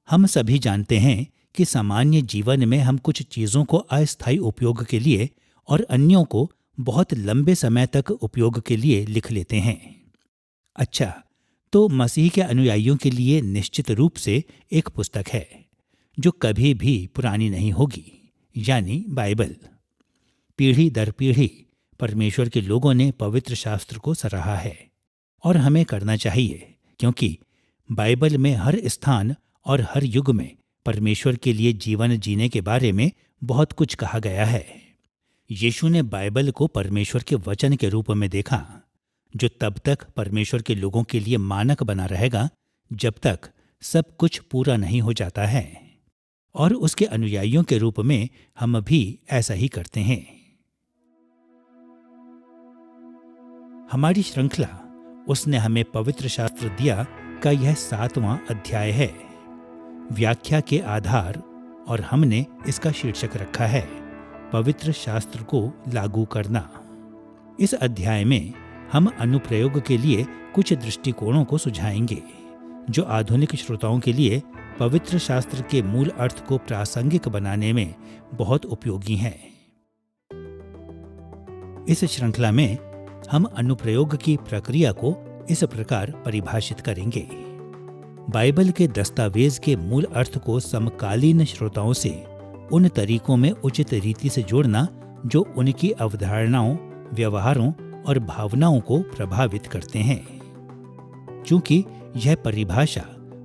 हम सभी जानते हैं कि सामान्य जीवन में हम कुछ चीज़ों को अस्थायी उपयोग के लिए और अन्यों को बहुत लंबे समय तक उपयोग के लिए लिख लेते हैं। अच्छा, तो मसीह के अनुयायियों के लिए निश्चित रूप से एक पुस्तक है जो कभी भी पुरानी नहीं होगी, यानी बाइबल। पीढ़ी दर पीढ़ी परमेश्वर के लोगों ने पवित्र शास्त्र को सराहा है और हमें करना चाहिए, क्योंकि बाइबल में हर स्थान और हर युग में परमेश्वर के लिए जीवन जीने के बारे में बहुत कुछ कहा गया है। यीशु ने बाइबल को परमेश्वर के वचन के रूप में देखा, जो तब तक परमेश्वर के लोगों के लिए मानक बना रहेगा जब तक सब कुछ पूरा नहीं हो जाता है। और उसके अनुयायियों के रूप में हम भी ऐसा ही करते हैं। हमारी श्रृंखला उसने हमें पवित्र शास्त्र दिया का यह 7वां अध्याय है, व्याख्या के आधार, और हमने इसका शीर्षक रखा है पवित्र शास्त्र को लागू करना। इस अध्याय में हम अनुप्रयोग के लिए कुछ दृष्टिकोणों को सुझाएंगे जो आधुनिक श्रोताओं के लिए पवित्र शास्त्र के मूल अर्थ को प्रासंगिक बनाने में बहुत उपयोगी हैं। इस श्रृंखला में हम अनुप्रयोग की प्रक्रिया को इस प्रकार परिभाषित करेंगे। बाइबल के दस्तावेज के मूल अर्थ को समकालीन श्रोताओं से उन तरीकों में उचित रीति से जोड़ना जो उनकी अवधारणाओं, व्यवहारों और भावनाओं को प्रभावित करते हैं। चूंकि यह परिभाषा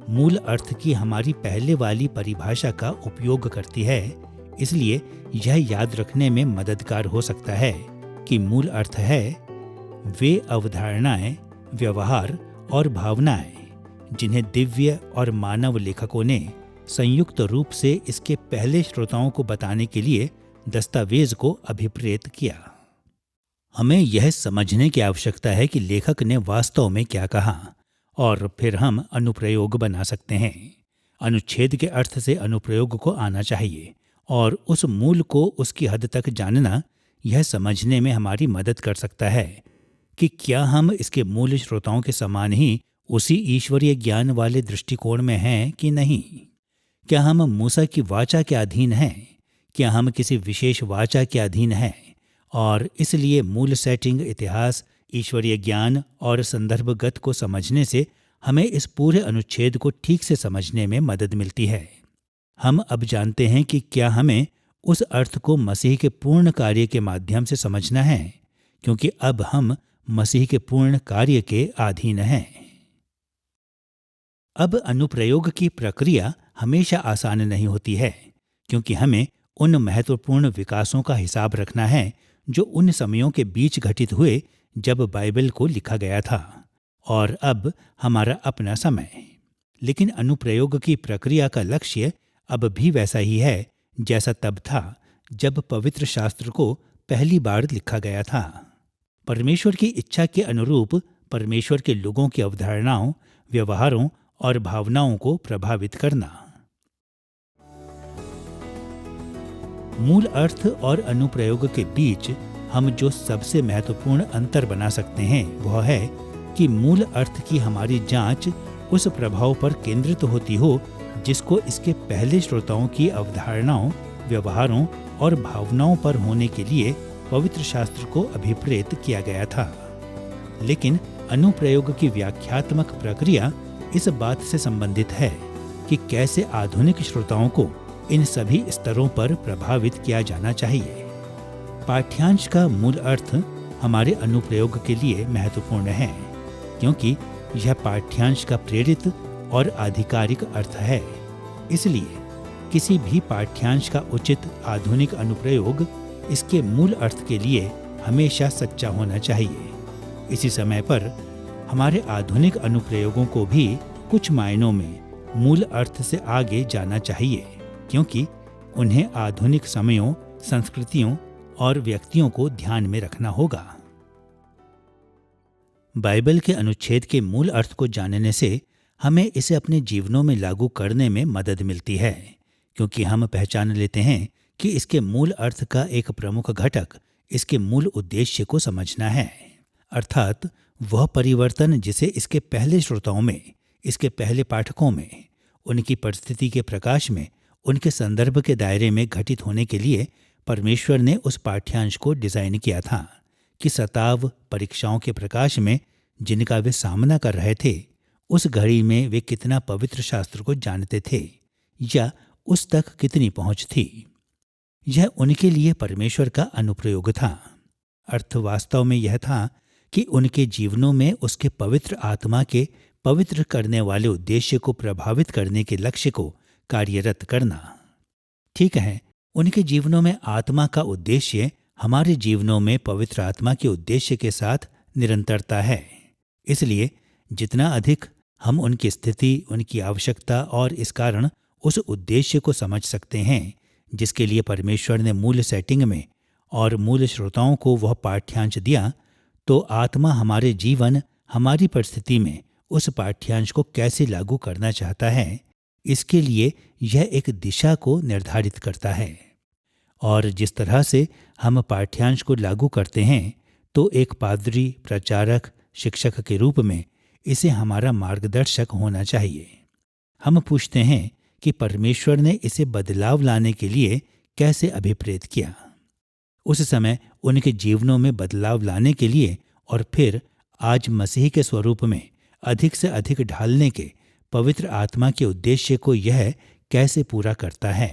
मूल अर्थ की हमारी पहले वाली परिभाषा का उपयोग करती है, इसलिए यह याद रखने में मददगार हो सकता है कि मूल अर्थ है वे अवधारणाएं, व्यवहार और भावनाएं जिन्हें दिव्य और मानव लेखकों ने संयुक्त रूप से इसके पहले श्रोताओं को बताने के लिए दस्तावेज को अभिप्रेत किया। हमें यह समझने की आवश्यकता है कि लेखक ने वास्तव में क्या कहा, और फिर हम अनुप्रयोग बना सकते हैं। अनुच्छेद के अर्थ से अनुप्रयोग को आना चाहिए, और उस मूल को उसकी हद तक जानना यह समझने में हमारी मदद कर सकता है कि क्या हम इसके मूल श्रोताओं के समान ही उसी ईश्वरीय ज्ञान वाले दृष्टिकोण में हैं कि नहीं। क्या हम मूसा की वाचा के अधीन हैं? क्या हम किसी विशेष वाचा के अधीन हैं और इसलिए मूल सेटिंग, इतिहास, ईश्वरीय ज्ञान और संदर्भगत को समझने से हमें इस पूरे अनुच्छेद को ठीक से समझने में मदद मिलती है। हम अब जानते हैं कि क्या हमें उस अर्थ को मसीह के पूर्ण कार्य के माध्यम से समझना है, क्योंकि अब हम मसीह के पूर्ण कार्य के अधीन हैं। अब अनुप्रयोग की प्रक्रिया हमेशा आसान नहीं होती है, क्योंकि हमें उन महत्वपूर्ण विकासों का हिसाब रखना है जो उन समयों के बीच घटित हुए जब बाइबल को लिखा गया था, और अब हमारा अपना समय। लेकिन अनुप्रयोग की प्रक्रिया का लक्ष्य अब भी वैसा ही है जैसा तब था जब पवित्र शास्त्र को पहली बार लिखा गया था। परमेश्वर की इच्छा के अनुरूप परमेश्वर के लोगों की अवधारणाओं, व्यवहारों और भावनाओं को प्रभावित करना। मूल अर्थ और अनुप्रयोग के बीच हम जो सबसे महत्वपूर्ण अंतर बना सकते हैं वह है कि मूल अर्थ की हमारी जांच उस प्रभाव पर केंद्रित होती हो जिसको इसके पहले श्रोताओं की अवधारणाओं, व्यवहारों और भावनाओं पर होने के लिए पवित्र शास्त्र को अभिप्रेत किया गया था। लेकिन अनुप्रयोग की व्याख्यात्मक प्रक्रिया इस बात से संबंधित है कि कैसे आधुनिक श्रोताओं को इन सभी स्तरों पर प्रभावित किया जाना चाहिए। पाठ्यांश का मूल अर्थ हमारे अनुप्रयोग के लिए महत्वपूर्ण है, क्योंकि यह पाठ्यांश का प्रेरित और आधिकारिक अर्थ है। इसलिए किसी भी पाठ्यांश का उचित आधुनिक अनुप्रयोग इसके मूल अर्थ के लिए हमेशा सच्चा होना चाहिए। इसी समय पर हमारे आधुनिक अनुप्रयोगों को भी कुछ मायनों में मूल अर्थ से आगे जाना चाहिए, क्योंकि उन्हें आधुनिक समयों, संस्कृतियों और व्यक्तियों को ध्यान में रखना होगा। बाइबल के अनुच्छेद के मूल अर्थ को जानने से हमें इसे अपने जीवनों में लागू करने में मदद मिलती है, क्योंकि हम पहचान लेते हैं कि इसके मूल अर्थ का एक प्रमुख घटक इसके मूल उद्देश्य को समझना है, अर्थात वह परिवर्तन जिसे इसके पहले श्रोताओं में, इसके पहले पाठकों में, उनकी परिस्थिति के प्रकाश में, उनके संदर्भ के दायरे में घटित होने के लिए परमेश्वर ने उस पाठ्यांश को डिजाइन किया था कि सताव परीक्षाओं के प्रकाश में जिनका वे सामना कर रहे थे, उस घड़ी में वे कितना पवित्र शास्त्र को जानते थे या उस तक कितनी पहुंच थी। यह उनके लिए परमेश्वर का अनुप्रयोग था। अर्थ वास्तव में यह था कि उनके जीवनों में उसके पवित्र आत्मा के पवित्र करने वाले उद्देश्य को प्रभावित करने के लक्ष्य को कार्यरत करना। ठीक है, उनके जीवनों में आत्मा का उद्देश्य हमारे जीवनों में पवित्र आत्मा के उद्देश्य के साथ निरंतरता है। इसलिए जितना अधिक हम उनकी स्थिति, उनकी आवश्यकता और इस कारण उस उद्देश्य को समझ सकते हैं जिसके लिए परमेश्वर ने मूल सेटिंग में और मूल श्रोताओं को वह पाठ्यांश दिया, तो आत्मा हमारे जीवन, हमारी परिस्थिति में उस पाठ्यांश को कैसे लागू करना चाहता है, इसके लिए यह एक दिशा को निर्धारित करता है। और जिस तरह से हम पाठ्यांश को लागू करते हैं, तो एक पादरी, प्रचारक, शिक्षक के रूप में इसे हमारा मार्गदर्शक होना चाहिए। हम पूछते हैं कि परमेश्वर ने इसे बदलाव लाने के लिए कैसे अभिप्रेत किया। उस समय उनके जीवनों में बदलाव लाने के लिए और फिर आज मसीह के स्वरूप में अधिक से अधिक ढालने के पवित्र आत्मा के उद्देश्य को यह कैसे पूरा करता है।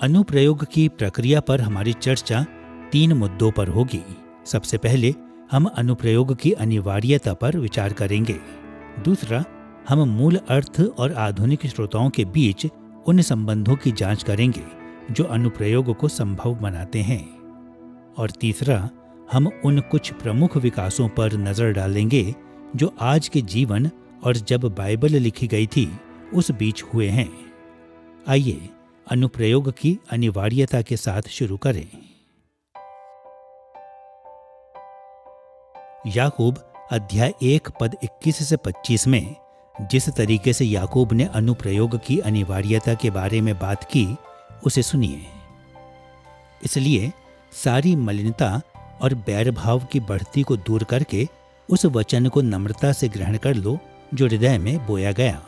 अनुप्रयोग की प्रक्रिया पर हमारी चर्चा 3 मुद्दों पर होगी। सबसे पहले हम अनुप्रयोग की अनिवार्यता पर विचार करेंगे। दूसरा, हम मूल अर्थ और आधुनिक श्रोताओं के बीच उन संबंधों की जांच करेंगे जो अनुप्रयोग को संभव बनाते हैं। और तीसरा, हम उन कुछ प्रमुख विकासों पर नजर डालेंगे जो आज के जीवन और जब बाइबल लिखी गई थी उस बीच हुए हैं। आइए अनुप्रयोग की अनिवार्यता के साथ शुरू करें। याकूब अध्याय 1 पद 21 से 25 में जिस तरीके से याकूब ने अनुप्रयोग की अनिवार्यता के बारे में बात की, उसे सुनिए। इसलिए सारी मलिनता और बैरभाव की बढ़ती को दूर करके उस वचन को नम्रता से ग्रहण कर लो जो हृदय में बोया गया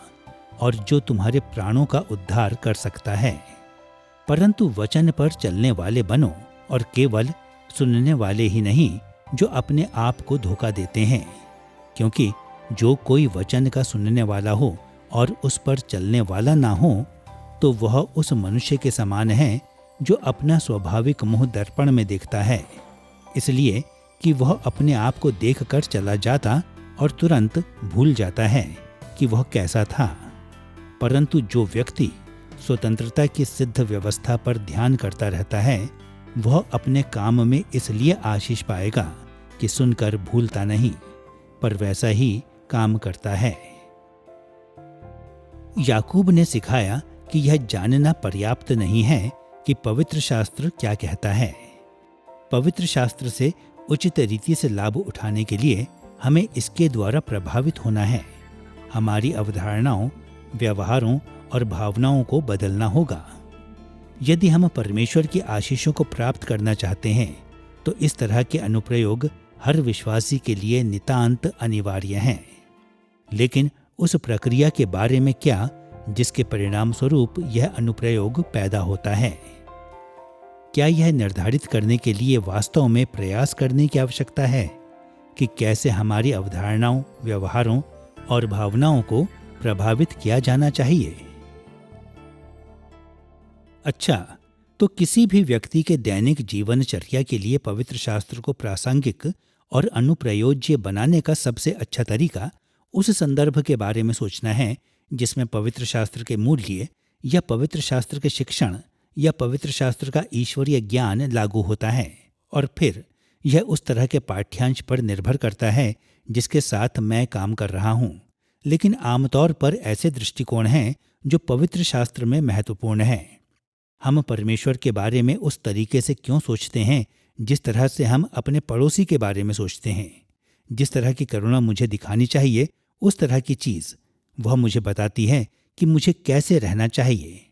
और जो तुम्हारे प्राणों का उद्धार कर सकता है। परंतु वचन पर चलने वाले बनो और केवल सुनने वाले ही नहीं जो अपने आप को धोखा देते हैं, क्योंकि जो कोई वचन का सुनने वाला हो और उस पर चलने वाला ना हो तो वह उस मनुष्य के समान है जो अपना स्वाभाविक मुंह दर्पण में देखता है, इसलिए कि वह अपने आप को देखकर चला जाता और तुरंत भूल जाता है कि वह कैसा था। परंतु जो व्यक्ति स्वतंत्रता की सिद्ध व्यवस्था पर ध्यान करता रहता है, वह अपने काम में इसलिए आशीष पाएगा कि सुनकर भूलता नहीं, पर वैसा ही काम करता है। याकूब ने सिखाया कि यह जानना पर्याप्त नहीं है कि पवित्र शास्त्र क्या कहता है। पवित्र शास्त्र से उचित रीति से लाभ उठाने के लिए हमें इसके द्वारा प्रभावित होना है। हमारी अवधारणाओं, व्यवहारों और भावनाओं को बदलना होगा। यदि हम परमेश्वर की आशीषों को प्राप्त करना चाहते हैं तो इस तरह के अनुप्रयोग हर विश्वासी के लिए नितांत अनिवार्य हैं। लेकिन उस प्रक्रिया के बारे में क्या जिसके परिणाम स्वरूप यह अनुप्रयोग पैदा होता है? क्या यह निर्धारित करने के लिए वास्तव में प्रयास करने की आवश्यकता है कि कैसे हमारी अवधारणाओं, व्यवहारों और भावनाओं को प्रभावित किया जाना चाहिए? अच्छा, तो किसी भी व्यक्ति के दैनिक जीवनचर्या के लिए पवित्र शास्त्र को प्रासंगिक और अनुप्रयोज्य बनाने का सबसे अच्छा तरीका उस संदर्भ के बारे में सोचना है जिसमें पवित्र शास्त्र के मूल्य या पवित्र शास्त्र के शिक्षण या पवित्र शास्त्र का ईश्वरीय ज्ञान लागू होता है। और फिर यह उस तरह के पाठ्यांश पर निर्भर करता है जिसके साथ मैं काम कर रहा हूँ। लेकिन आमतौर पर ऐसे दृष्टिकोण हैं जो पवित्र शास्त्र में महत्वपूर्ण हैं। हम परमेश्वर के बारे में उस तरीके से क्यों सोचते हैं जिस तरह से हम अपने पड़ोसी के बारे में सोचते हैं? जिस तरह की करुणा मुझे दिखानी चाहिए, उस तरह की चीज़ वह मुझे बताती है कि मुझे कैसे रहना चाहिए।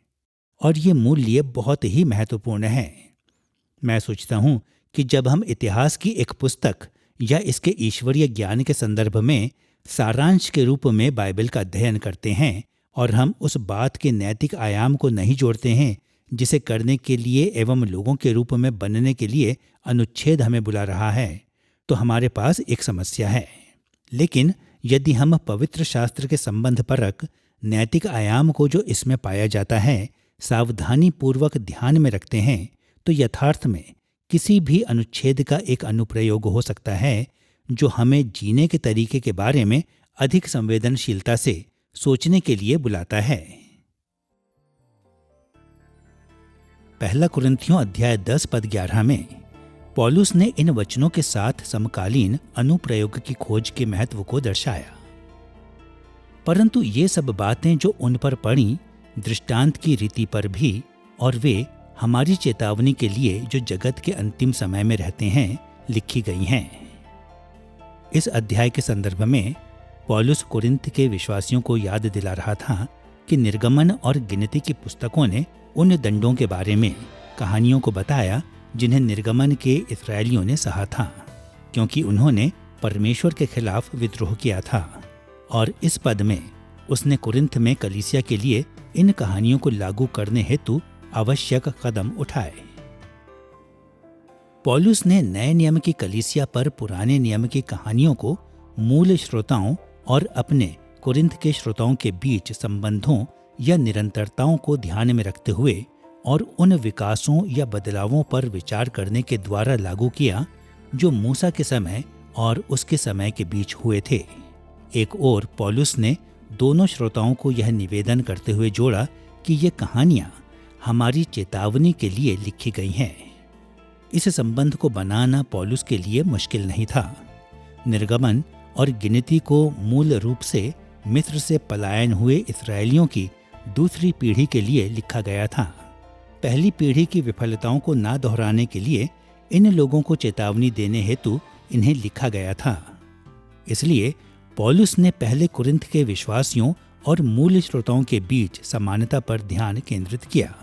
और ये मूल्य बहुत ही महत्वपूर्ण है। मैं सोचता हूँ कि जब हम इतिहास की एक पुस्तक या इसके ईश्वरीय ज्ञान के संदर्भ में सारांश के रूप में बाइबल का अध्ययन करते हैं और हम उस बात के नैतिक आयाम को नहीं जोड़ते हैं जिसे करने के लिए एवं लोगों के रूप में बनने के लिए अनुच्छेद हमें बुला रहा है, तो हमारे पास एक समस्या है। लेकिन यदि हम पवित्र शास्त्र के संबंध परक नैतिक आयाम को जो इसमें पाया जाता है सावधानी पूर्वक ध्यान में रखते हैं, तो यथार्थ में किसी भी अनुच्छेद का एक अनुप्रयोग हो सकता है जो हमें जीने के तरीके के बारे में अधिक संवेदनशीलता से सोचने के लिए बुलाता है। पहला कुरिन्थियों अध्याय 10 पद 11 में पौलुस ने इन वचनों के साथ समकालीन अनुप्रयोग की खोज के महत्व को दर्शाया। परंतु ये सब बातें जो उन पर पड़ी दृष्टांत की रीति पर भी, और वे हमारी चेतावनी के लिए जो जगत के अंतिम समय में रहते हैं लिखी गई हैं। इस अध्याय के संदर्भ में पौलुस कुरिन्थ के विश्वासियों को याद दिला रहा था कि निर्गमन और गिनती की पुस्तकों ने उन दंडों के बारे में कहानियों को बताया जिन्हें निर्गमन के इस्राएलियों ने सहा था, क्योंकि उन्होंने परमेश्वर के खिलाफ विद्रोह किया था। और इस पद में उसने कुरिन्थ में कलीसिया के लिए इन कहानियों को लागू करने हेतु आवश्यक कदम उठाए। पौलुस ने नए नियम की कलीसिया पर पुराने नियम की कहानियों को मूल श्रोताओं और अपने कुरिन्थ के श्रोताओं के बीच संबंधों या निरंतरताओं को ध्यान में रखते हुए और उन विकासों या बदलावों पर विचार करने के द्वारा लागू किया जो मूसा के समय और उसके समय के बीच हुए थे। एक ओर पौलुस ने दोनों श्रोताओं को यह निवेदन करते हुए जोड़ा कि ये कहानियां हमारी चेतावनी के लिए लिखी गई हैं। इस संबंध को बनाना पौलुस के लिए मुश्किल नहीं था। निर्गमन और गिनती को मूल रूप से मिस्र से पलायन हुए इस्राएलियों की दूसरी पीढ़ी के लिए लिखा गया था। पहली पीढ़ी की विफलताओं को ना दोहराने के लिए इन लोगों को चेतावनी देने हेतु इन्हें लिखा गया था। इसलिए पौलुस ने पहले कुरिन्थ के विश्वासियों और मूल श्रोताओं के बीच समानता पर ध्यान केंद्रित किया।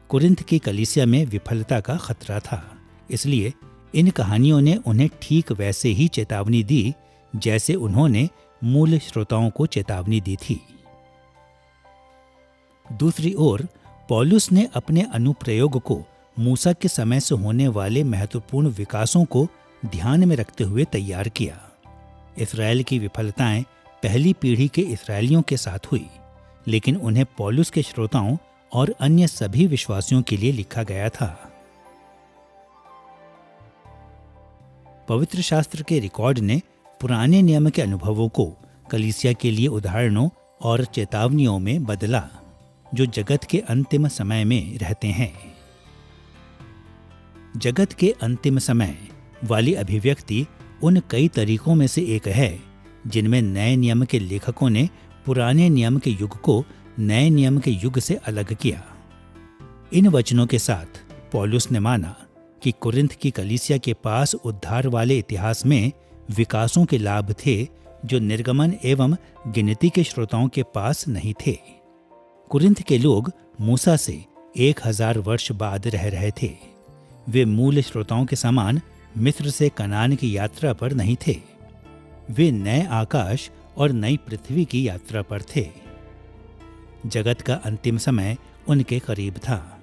कुरिन्थ की कलीसिया में विफलता का खतरा था, इसलिए इन कहानियों ने उन्हें ठीक वैसे ही चेतावनी दी जैसे उन्होंने मूल श्रोताओं को चेतावनी दी थी। दूसरी ओर पौलुस ने अपने अनुप्रयोग को मूसा के समय से होने वाले महत्वपूर्ण विकासों को ध्यान में रखते हुए तैयार किया। इस्राएल की विफलताएं पहली पीढ़ी के इस्राएलियों के साथ हुई, लेकिन उन्हें पौलुस के श्रोताओं और अन्य सभी विश्वासियों के लिए लिखा गया था। पवित्र शास्त्र के रिकॉर्ड ने पुराने नियम के अनुभवों को कलीसिया के लिए उदाहरणों और चेतावनियों में बदला जो जगत के अंतिम समय में रहते हैं। जगत के अंतिम समय वाली अभिव्यक्ति उन कई तरीकों में से एक है जिनमें नए नियम के लेखकों ने पुराने नियम के युग को नए नियम के युग से अलग किया। इन वचनों के साथ पौलुस ने माना कि कुरिन्थ की कलीसिया के पास उद्धार वाले इतिहास में विकासों के लाभ थे जो निर्गमन एवं गिनती के श्रोताओं के पास नहीं थे। कुरिन्थ के लोग मूसा से 1000 वर्ष बाद रह रहे थे। वे मूल श्रोताओं के समान मिस्र से कनान की यात्रा पर नहीं थे। वे नए आकाश और नई पृथ्वी की यात्रा पर थे। जगत का अंतिम समय उनके करीब था।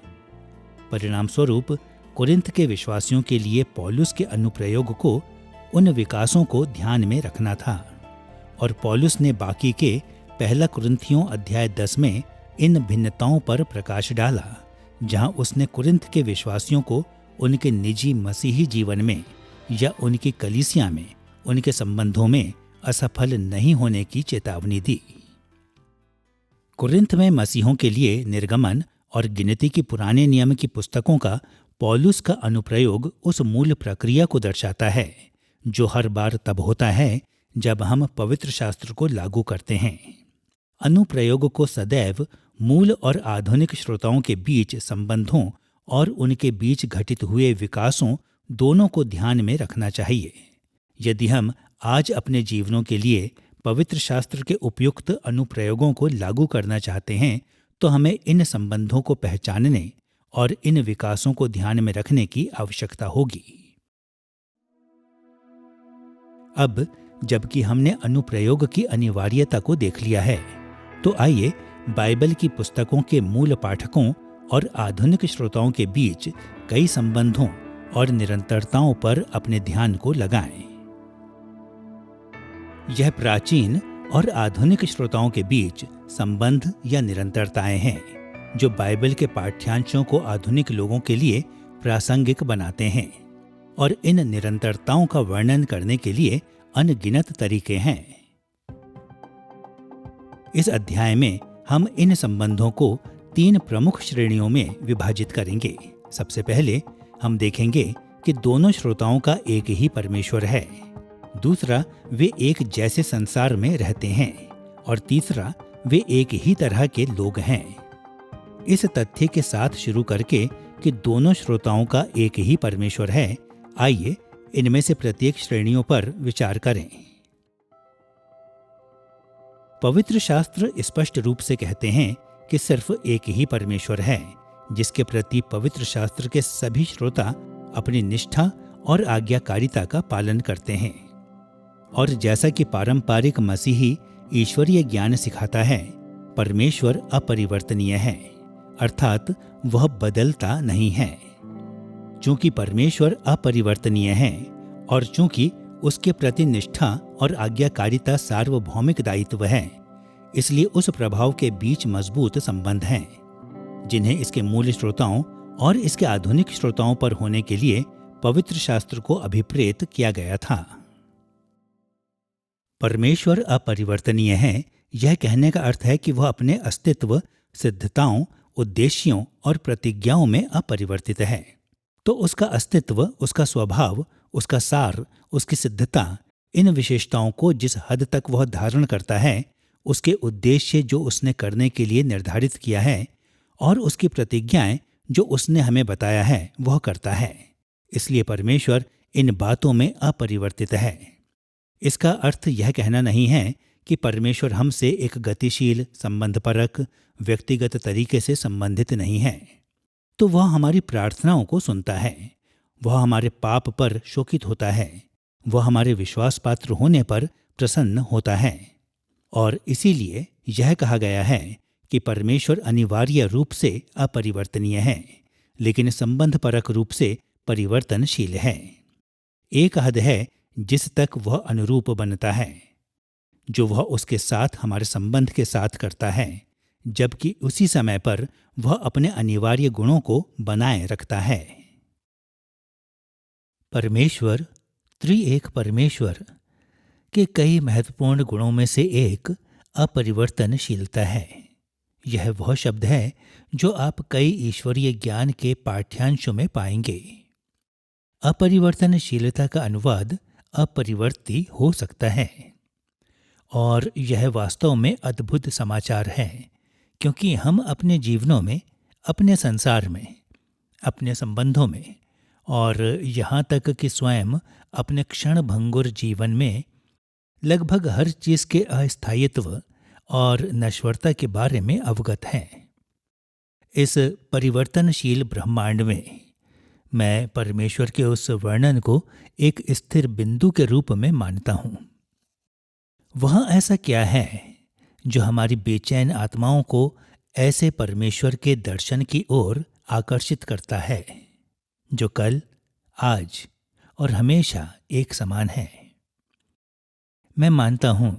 परिणाम स्वरूप कुरिन्थ के विश्वासियों के लिए पौलुस के अनुप्रयोग को उन विकासों को ध्यान में रखना था, और पौलुस ने बाकी के पहला कुरिन्थियों अध्याय 10 में इन भिन्नताओं पर प्रकाश डाला, जहां उसने कुरिन्थ के विश्वासियों को उनके निजी मसीही जीवन में या उनकी कलीसिया में उनके संबंधों में असफल नहीं होने की चेतावनी दी। कुरिन्थ में मसीहों के लिए निर्गमन और गिनती की पुराने नियम की पुस्तकों का पौलुस का अनुप्रयोग उस मूल प्रक्रिया को दर्शाता है जो हर बार तब होता है जब हम पवित्र शास्त्र को लागू करते हैं। अनुप्रयोग को सदैव मूल और आधुनिक श्रोताओं के बीच संबंधों और उनके बीच घटित हुए विकासों दोनों को ध्यान में रखना चाहिए। यदि हम आज अपने जीवनों के लिए पवित्र शास्त्र के उपयुक्त अनुप्रयोगों को लागू करना चाहते हैं, तो हमें इन संबंधों को पहचानने और इन विकासों को ध्यान में रखने की आवश्यकता होगी। अब जबकि हमने अनुप्रयोग की अनिवार्यता को देख लिया है, तो आइए बाइबल की पुस्तकों के मूल पाठकों और आधुनिक श्रोताओं के बीच कई संबंधों और निरंतरताओं पर अपने ध्यान को लगाएं। यह प्राचीन और आधुनिक श्रोताओं के बीच संबंध या निरंतरताएं हैं जो बाइबल के पाठ्यांशों को आधुनिक लोगों के लिए प्रासंगिक बनाते हैं, और इन निरंतरताओं का वर्णन करने के लिए अनगिनत तरीके हैं। इस अध्याय में हम इन संबंधों को 3 प्रमुख श्रेणियों में विभाजित करेंगे। सबसे पहले हम देखेंगे कि दोनों श्रोताओं का एक ही परमेश्वर है। दूसरा, वे एक जैसे संसार में रहते हैं। और तीसरा, वे एक ही तरह के लोग हैं। इस तथ्य के साथ शुरू करके कि दोनों श्रोताओं का एक ही परमेश्वर है, आइए इनमें से प्रत्येक श्रेणियों पर विचार करें। पवित्र शास्त्र स्पष्ट रूप से कहते हैं कि सिर्फ एक ही परमेश्वर है, जिसके प्रति पवित्र शास्त्र के सभी श्रोता अपनी निष्ठा और आज्ञाकारिता का पालन करते हैं। और जैसा कि पारंपरिक मसीही ईश्वरीय ज्ञान सिखाता है, परमेश्वर अपरिवर्तनीय है, अर्थात वह बदलता नहीं है। चूंकि परमेश्वर अपरिवर्तनीय है और चूंकि उसके प्रति निष्ठा और आज्ञाकारिता सार्वभौमिक दायित्व है, इसलिए उस प्रभाव के बीच मजबूत संबंध हैं, जिन्हें इसके मूल श्रोताओं और इसके आधुनिक श्रोताओं पर होने के लिए पवित्र शास्त्र को अभिप्रेत किया गया था। परमेश्वर अपरिवर्तनीय है, यह कहने का अर्थ है कि वह अपने अस्तित्व, सिद्धताओं, उद्देश्यों और प्रतिज्ञाओं में अपरिवर्तित है। तो उसका अस्तित्व, उसका स्वभाव, उसका सार, उसकी सिद्धता, इन विशेषताओं को जिस हद तक वह धारण करता है, उसके उद्देश्य जो उसने करने के लिए निर्धारित किया है, और उसकी प्रतिज्ञाएं जो उसने हमें बताया है, वह करता है। इसलिए परमेश्वर इन बातों में अपरिवर्तित है। इसका अर्थ यह कहना नहीं है कि परमेश्वर हमसे एक गतिशील, संबंधपरक, व्यक्तिगत तरीके से संबंधित नहीं है। तो वह हमारी प्रार्थनाओं को सुनता है, वह हमारे पाप पर शोकित होता है, वह हमारे विश्वास पात्र होने पर प्रसन्न होता है। और इसीलिए यह कहा गया है कि परमेश्वर अनिवार्य रूप से अपरिवर्तनीय है, लेकिन संबंधपरक रूप से परिवर्तनशील है। एक हद है जिस तक वह अनुरूप बनता है, जो वह उसके साथ, हमारे संबंध के साथ करता है, जबकि उसी समय पर वह अपने अनिवार्य गुणों को बनाए रखता है। परमेश्वर, त्रिएक परमेश्वर के कई महत्वपूर्ण गुणों में से एक अपरिवर्तनशीलता है। यह वह शब्द है जो आप कई ईश्वरीय ज्ञान के पाठ्यांशों में पाएंगे। अपरिवर्तनशीलता का अनुवाद अपरिवर्ती हो सकता है, और यह वास्तव में अद्भुत समाचार है, क्योंकि हम अपने जीवनों में, अपने संसार में, अपने संबंधों में, और यहाँ तक कि स्वयं अपने क्षणभंगुर जीवन में लगभग हर चीज के अस्थायित्व और नश्वरता के बारे में अवगत हैं। इस परिवर्तनशील ब्रह्मांड में मैं परमेश्वर के उस वर्णन को एक स्थिर बिंदु के रूप में मानता हूँ। वह ऐसा क्या है जो हमारी बेचैन आत्माओं को ऐसे परमेश्वर के दर्शन की ओर आकर्षित करता है, जो कल, आज और हमेशा एक समान है। मैं मानता हूँ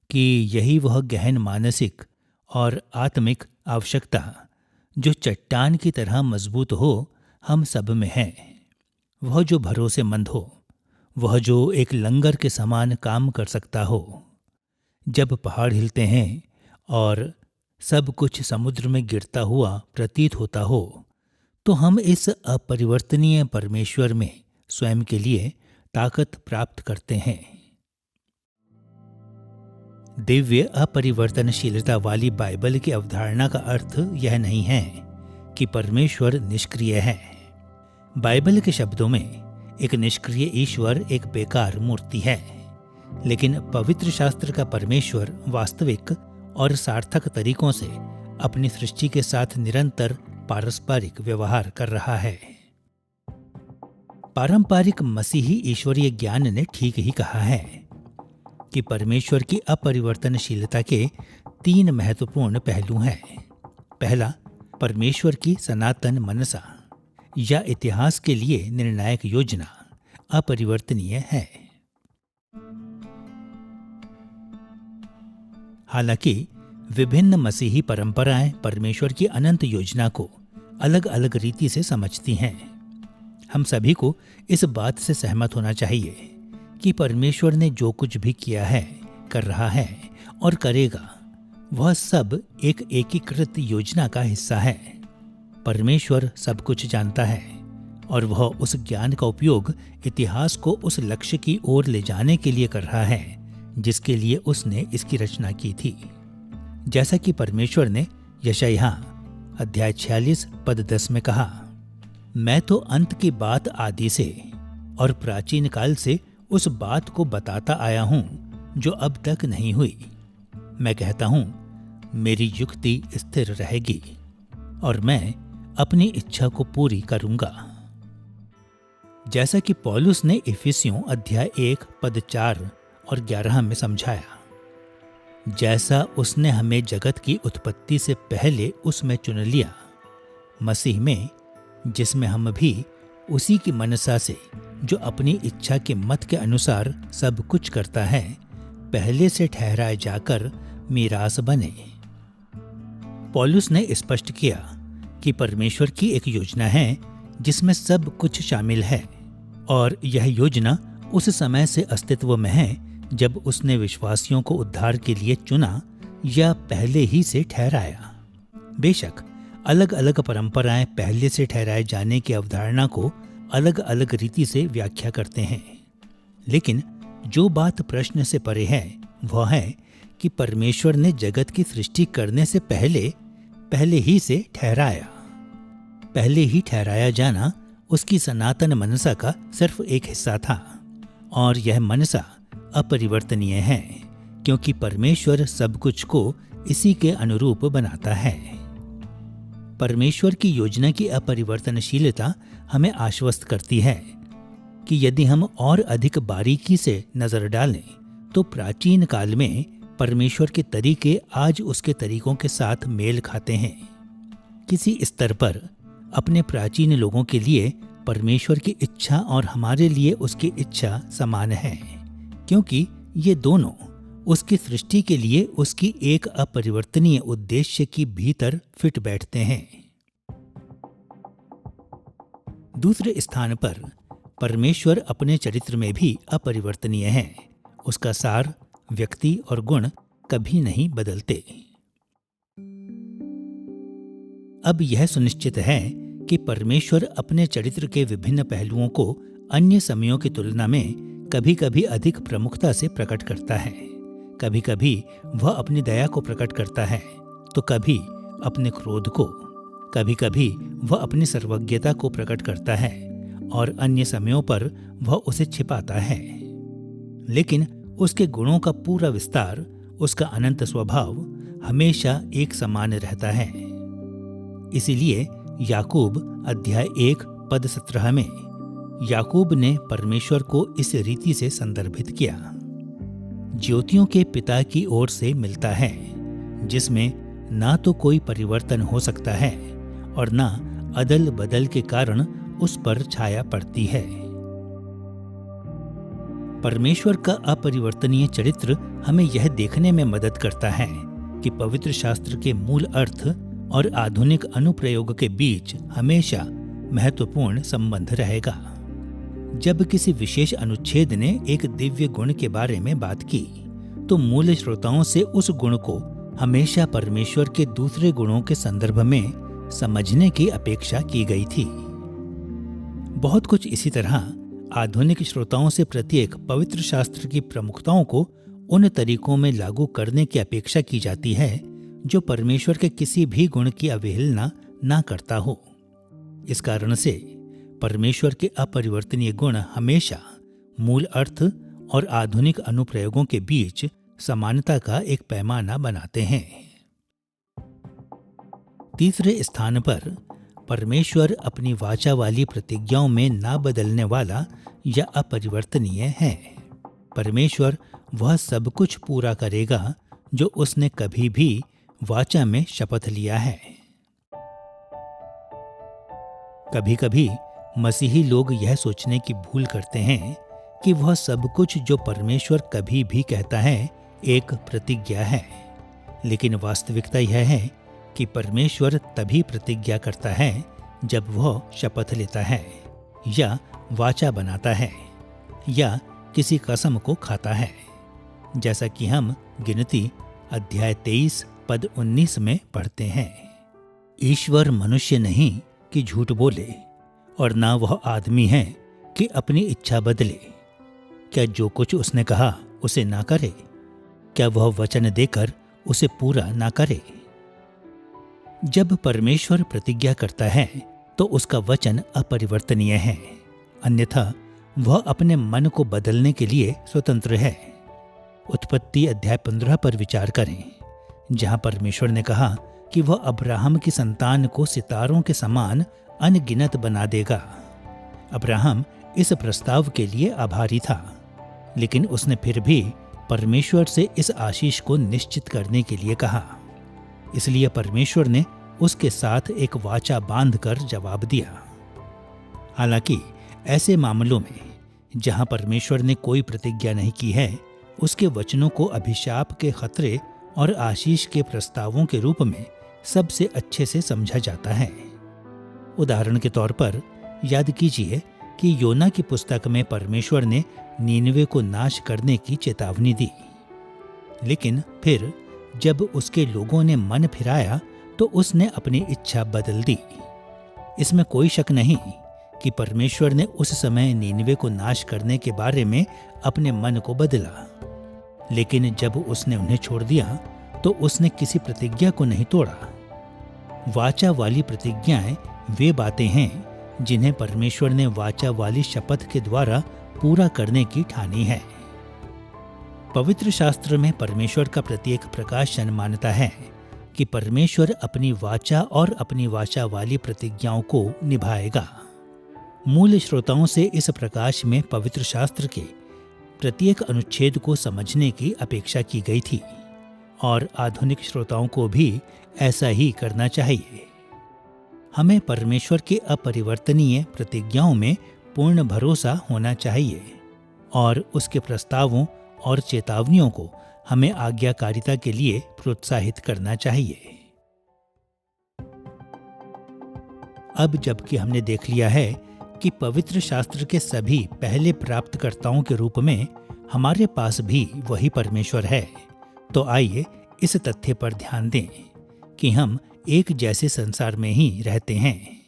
कि यही वह गहन मानसिक और आत्मिक आवश्यकता जो चट्टान की तरह मजबूत हो, हम सब में है। वह जो भरोसेमंद हो, वह जो एक लंगर के समान काम कर सकता हो। जब पहाड़ हिलते हैं और सब कुछ समुद्र में गिरता हुआ प्रतीत होता हो, तो हम इस अपरिवर्तनीय परमेश्वर में स्वयं के लिए ताकत प्राप्त करते हैं। दिव्य अपरिवर्तनशीलता वाली बाइबल की अवधारणा का अर्थ यह नहीं है कि परमेश्वर निष्क्रिय है। बाइबल के शब्दों में एक निष्क्रिय ईश्वर एक बेकार मूर्ति है, लेकिन पवित्र शास्त्र का परमेश्वर वास्तविक और सार्थक तरीकों से अपनी सृष्टि के साथ निरंतर पारस्परिक व्यवहार कर रहा है। पारंपरिक मसीही ईश्वरीय ज्ञान ने ठीक ही कहा है कि परमेश्वर की अपरिवर्तनशीलता के 3 महत्वपूर्ण पहलू हैं। पहला, परमेश्वर की सनातन मनसा या इतिहास के लिए निर्णायक योजना अपरिवर्तनीय है। हालांकि विभिन्न मसीही परंपराएं परमेश्वर की अनंत योजना को अलग अलग रीति से समझती हैं। हम सभी को इस बात से सहमत होना चाहिए कि परमेश्वर ने जो कुछ भी किया है, कर रहा है और करेगा, वह सब एक एकीकृत योजना का हिस्सा है। परमेश्वर सब कुछ जानता है और वह उस ज्ञान का उपयोग इतिहास को उस लक्ष्य की ओर ले जाने के लिए कर रहा है जिसके लिए उसने इसकी रचना की थी। जैसा कि परमेश्वर ने यशायाह अध्याय 46 पद 10 में कहा, मैं तो अंत की बात आदि से और प्राचीन काल से उस बात को बताता आया हूं जो अब तक नहीं हुई। मैं कहता हूं, मेरी युक्ति स्थिर रहेगी और मैं अपनी इच्छा को पूरी करूंगा। जैसा कि पौलुस ने इफिसियों अध्याय 1 पद 4 और 11 में समझाया, जैसा उसने हमें जगत की उत्पत्ति से पहले उसमें चुन लिया, मसीह में, जिसमें हम भी उसी की मनसा से, जो अपनी इच्छा के मत के अनुसार सब कुछ करता है, पहले से ठहराए जाकर मीरास बने। पौलुस ने स्पष्ट किया कि परमेश्वर की एक योजना है जिसमें सब कुछ शामिल है और यह योजना उस समय से अस्तित्व में है जब उसने विश्वासियों को उद्धार के लिए चुना या पहले ही से ठहराया। बेशक अलग अलग परंपराएं पहले से ठहराए जाने की अवधारणा को अलग अलग रीति से व्याख्या करते हैं, लेकिन जो बात प्रश्न से परे है वह है कि परमेश्वर ने जगत की सृष्टि करने से पहले ही से ठहराया। पहले ही ठहराया जाना उसकी सनातन मनसा का सिर्फ एक हिस्सा था और यह मनसा अपरिवर्तनीय है क्योंकि परमेश्वर सब कुछ को इसी के अनुरूप बनाता है। परमेश्वर की योजना की अपरिवर्तनशीलता हमें आश्वस्त करती है कि यदि हम और अधिक बारीकी से नजर डालें तो प्राचीन काल में परमेश्वर के तरीके आज उसके तरीकों के साथ मेल खाते हैं। किसी स्तर पर अपने प्राचीन लोगों के लिए परमेश्वर की इच्छा और हमारे लिए उसकी इच्छा समान है, क्योंकि ये दोनों उसकी सृष्टि के लिए उसकी एक अपरिवर्तनीय उद्देश्य की भीतर फिट बैठते हैं। दूसरे स्थान पर परमेश्वर अपने चरित्र में भी अपरिवर्तनीय है। उसका सार, व्यक्ति और गुण कभी नहीं बदलते। अब यह सुनिश्चित है कि परमेश्वर अपने चरित्र के विभिन्न पहलुओं को अन्य समयों की तुलना में कभी कभी अधिक प्रमुखता से प्रकट करता है। कभी कभी वह अपनी दया को प्रकट करता है तो कभी अपने क्रोध को, कभी कभी वह अपनी सर्वज्ञता को प्रकट करता है और अन्य समयों पर वह उसे छिपाता है। लेकिन उसके गुणों का पूरा विस्तार, उसका अनंत स्वभाव हमेशा एक समान रहता है। इसीलिए याकूब अध्याय 1 पद 17 में याकूब ने परमेश्वर को इस रीति से संदर्भित किया, ज्योतियों के पिता की ओर से मिलता है, जिसमें ना तो कोई परिवर्तन हो सकता है और ना अदल बदल के कारण उस पर छाया पड़ती है। परमेश्वर का अपरिवर्तनीय चरित्र हमें यह देखने में मदद करता है कि पवित्र शास्त्र के मूल अर्थ और आधुनिक अनुप्रयोग के बीच हमेशा महत्वपूर्ण संबंध रहेगा। जब किसी विशेष अनुच्छेद ने एक दिव्य गुण के बारे में बात की, तो मूल श्रोताओं से उस गुण को हमेशा परमेश्वर के दूसरे गुणों के संदर्भ में समझने की अपेक्षा की गई थी। बहुत कुछ इसी तरह आधुनिक श्रोताओं से प्रत्येक पवित्र शास्त्र की प्रमुखताओं को उन तरीकों में लागू करने की अपेक्षा की जाती है जो परमेश्वर के किसी भी गुण की अवहेलना ना करता हो। इस कारण से परमेश्वर के अपरिवर्तनीय गुण हमेशा मूल अर्थ और आधुनिक अनुप्रयोगों के बीच समानता का एक पैमाना बनाते हैं। तीसरे स्थान पर परमेश्वर अपनी वाचा वाली प्रतिज्ञाओं में ना बदलने वाला या अपरिवर्तनीय है। परमेश्वर वह सब कुछ पूरा करेगा जो उसने कभी भी वाचा में शपथ लिया है। कभी कभी मसीही लोग यह सोचने की भूल करते हैं कि वह सब कुछ जो परमेश्वर कभी भी कहता है एक प्रतिज्ञा है, लेकिन वास्तविकता यह है कि परमेश्वर तभी प्रतिज्ञा करता है जब वह शपथ लेता है या वाचा बनाता है या किसी कसम को खाता है, जैसा कि हम गिनती अध्याय 23 पद 19 में पढ़ते हैं। ईश्वर मनुष्य नहीं कि झूठ बोले, और ना वह आदमी है कि अपनी इच्छा बदले। क्या जो कुछ उसने कहा उसे ना करे? क्या वह वचन देकर उसे पूरा ना करे? जब परमेश्वर प्रतिज्ञा करता है तो उसका वचन अपरिवर्तनीय है, अन्यथा वह अपने मन को बदलने के लिए स्वतंत्र है। उत्पत्ति अध्याय 15 पर विचार करें, जहां परमेश्वर ने कहा कि वह अब्राहम की संतान को सितारों के समान अनगिनत बना देगा। अब्राहम इस प्रस्ताव के लिए आभारी था, लेकिन उसने फिर भी परमेश्वर से इस आशीष को निश्चित करने के लिए कहा। इसलिए परमेश्वर ने उसके साथ एक वाचा बांधकर जवाब दिया। हालांकि ऐसे मामलों में जहां परमेश्वर ने कोई प्रतिज्ञा नहीं की है, उसके वचनों को अभिशाप के खतरे और आशीष के प्रस्तावों के रूप में सबसे अच्छे से समझा जाता है। उदाहरण के तौर पर याद कीजिए कि योना की पुस्तक में परमेश्वर ने नीनवे को नाश करने की चेतावनी दी, लेकिन फिर जब उसके लोगों ने मन फिराया तो उसने अपनी इच्छा बदल दी। इसमें कोई शक नहीं कि परमेश्वर ने उस समय नीनवे को नाश करने के बारे में अपने मन को बदला, लेकिन जब उसने उन्हें छोड़ दिया तो उसने किसी प्रतिज्ञा को नहीं तोड़ा। वाचा वाली प्रतिज्ञाएं वे बातें हैं जिन्हें परमेश्वर ने वाचा वाली शपथ के द्वारा पूरा करने की ठानी है। पवित्र शास्त्र में परमेश्वर का प्रत्येक प्रकाशन मानता है कि परमेश्वर अपनी वाचा और अपनी वाचा वाली प्रतिज्ञाओं को निभाएगा। मूल श्रोताओं से इस प्रकाश में पवित्र शास्त्र के प्रत्येक अनुच्छेद को समझने की अपेक्षा की गई थी, और आधुनिक श्रोताओं को भी ऐसा ही करना चाहिए। हमें परमेश्वर के अपरिवर्तनीय प्रतिज्ञाओं में पूर्ण भरोसा होना चाहिए और उसके प्रस्तावों और चेतावनियों को हमें आज्ञाकारिता के लिए प्रोत्साहित करना चाहिए। अब जबकि हमने देख लिया है कि पवित्र शास्त्र के सभी पहले प्राप्तकर्ताओं के रूप में हमारे पास भी वही परमेश्वर है, तो आइए इस तथ्य पर ध्यान दें कि हम एक जैसे संसार में ही रहते हैं।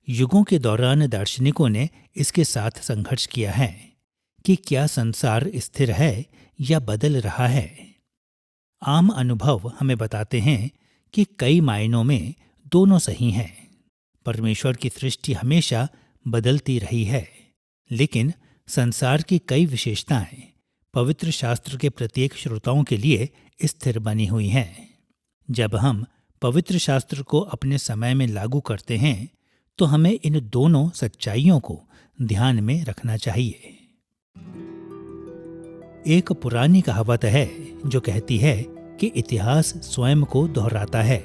युगों के दौरान दार्शनिकों ने इसके साथ संघर्ष किया है कि क्या संसार स्थिर है या बदल रहा है। आम अनुभव हमें बताते हैं कि कई मायनों में दोनों सही हैं। परमेश्वर की सृष्टि हमेशा बदलती रही है, लेकिन संसार की कई विशेषताएं पवित्र शास्त्र के प्रत्येक श्रोताओं के लिए स्थिर बनी हुई हैं। जब हम पवित्र शास्त्र को अपने समय में लागू करते हैं तो हमें इन दोनों सच्चाइयों को ध्यान में रखना चाहिए। एक पुरानी कहावत है जो कहती है कि इतिहास स्वयं को दोहराता है,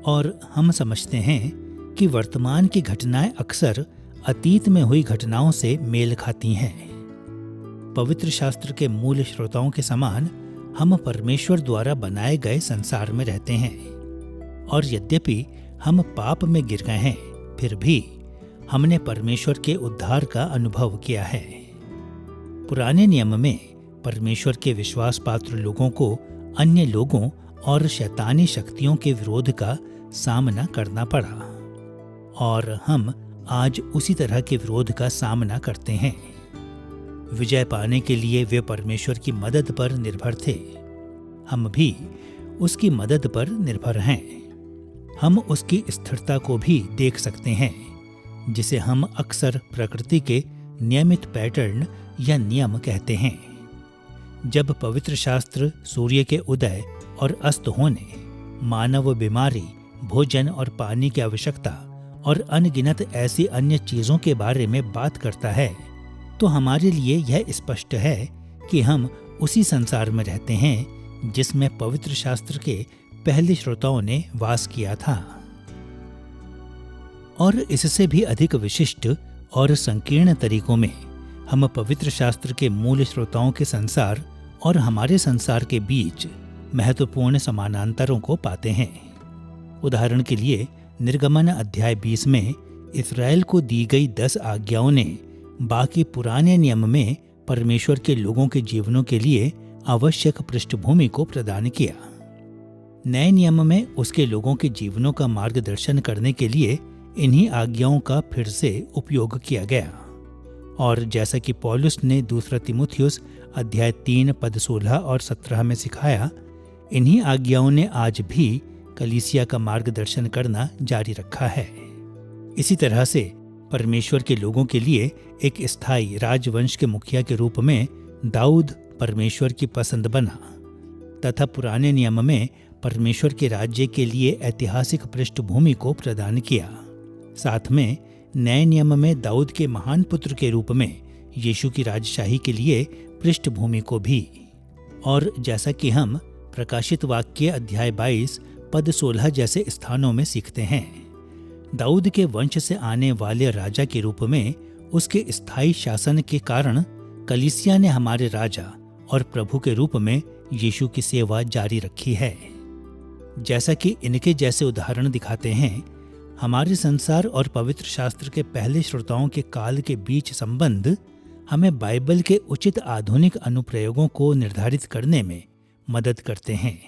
और हम समझते हैं कि वर्तमान की घटनाएं अक्सर अतीत में हुई घटनाओं से मेल खाती हैं। पवित्र शास्त्र के मूल श्रोताओं के समान हम परमेश्वर द्वारा बनाए गए संसार में रहते हैं, और यद्यपि हम पाप में गिर गए हैं, फिर भी हमने परमेश्वर के उद्धार का अनुभव किया है। पुराने नियम में परमेश्वर के विश्वास पात्र लोगों को अन्य लोगों और शैतानी शक्तियों के विरोध का सामना करना पड़ा, और हम आज उसी तरह के विरोध का सामना करते हैं। विजय पाने के लिए वे परमेश्वर की मदद पर निर्भर थे। हम भी उसकी मदद पर निर्भर हैं। हम उसकी स्थिरता को भी देख सकते हैं, जिसे हम अक्सर प्रकृति के नियमित पैटर्न या नियम कहते हैं। जब पवित्र शास्त्र सूर्य के उदय और अस्त होने, मानव बीमारी, भोजन और पानी की आवश्यकता और अनगिनत ऐसी अन्य चीजों के बारे में बात करता है, तो हमारे लिए यह स्पष्ट है कि हम उसी संसार में रहते हैं जिसमें पवित्र शास्त्र के पहले श्रोताओं ने वास किया था। और इससे भी अधिक विशिष्ट और संकीर्ण तरीकों में हम पवित्र शास्त्र के मूल श्रोताओं के संसार और हमारे संसार के बीच महत्वपूर्ण समानांतरों को पाते हैं। उदाहरण के लिए निर्गमन अध्याय 20 में इस्राएल को दी गई 10 आज्ञाओं ने बाकी पुराने नियम में परमेश्वर के लोगों के जीवनों के लिए आवश्यक पृष्ठभूमि को प्रदान किया। नए नियम में उसके लोगों के जीवनों का मार्गदर्शन करने के लिए इन्हीं आज्ञाओं का फिर से उपयोग किया गया। और जैसा कि पौलुस ने दूसरा तीमुथियुस अध्याय 3 पद 16 और 17 में सिखाया, इन्हीं आज्ञाओं ने आज भी कलीसिया का मार्गदर्शन करना जारी रखा है। इसी तरह से परमेश्वर के लोगों के लिए एक स्थायी राजवंश के मुखिया के रूप में दाऊद परमेश्वर की पसंद बना तथा पुराने नियम में परमेश्वर के राज्य के लिए ऐतिहासिक पृष्ठभूमि को प्रदान किया। साथ में नए नियम में दाऊद के महान पुत्र के रूप में यीशु की राजशाही के लिए पृष्ठभूमि को भी। और जैसा कि हम प्रकाशित वाक्य अध्याय 22 पद 16 जैसे स्थानों में सीखते हैं, दाऊद के वंश से आने वाले राजा के रूप में उसके स्थायी शासन के कारण कलीसिया ने हमारे राजा और प्रभु के रूप में यीशु की सेवा जारी रखी है। जैसा कि इनके जैसे उदाहरण दिखाते हैं, हमारे संसार और पवित्र शास्त्र के पहले श्रोताओं के काल के बीच संबंध हमें बाइबल के उचित आधुनिक अनुप्रयोगों को निर्धारित करने में मदद करते हैं।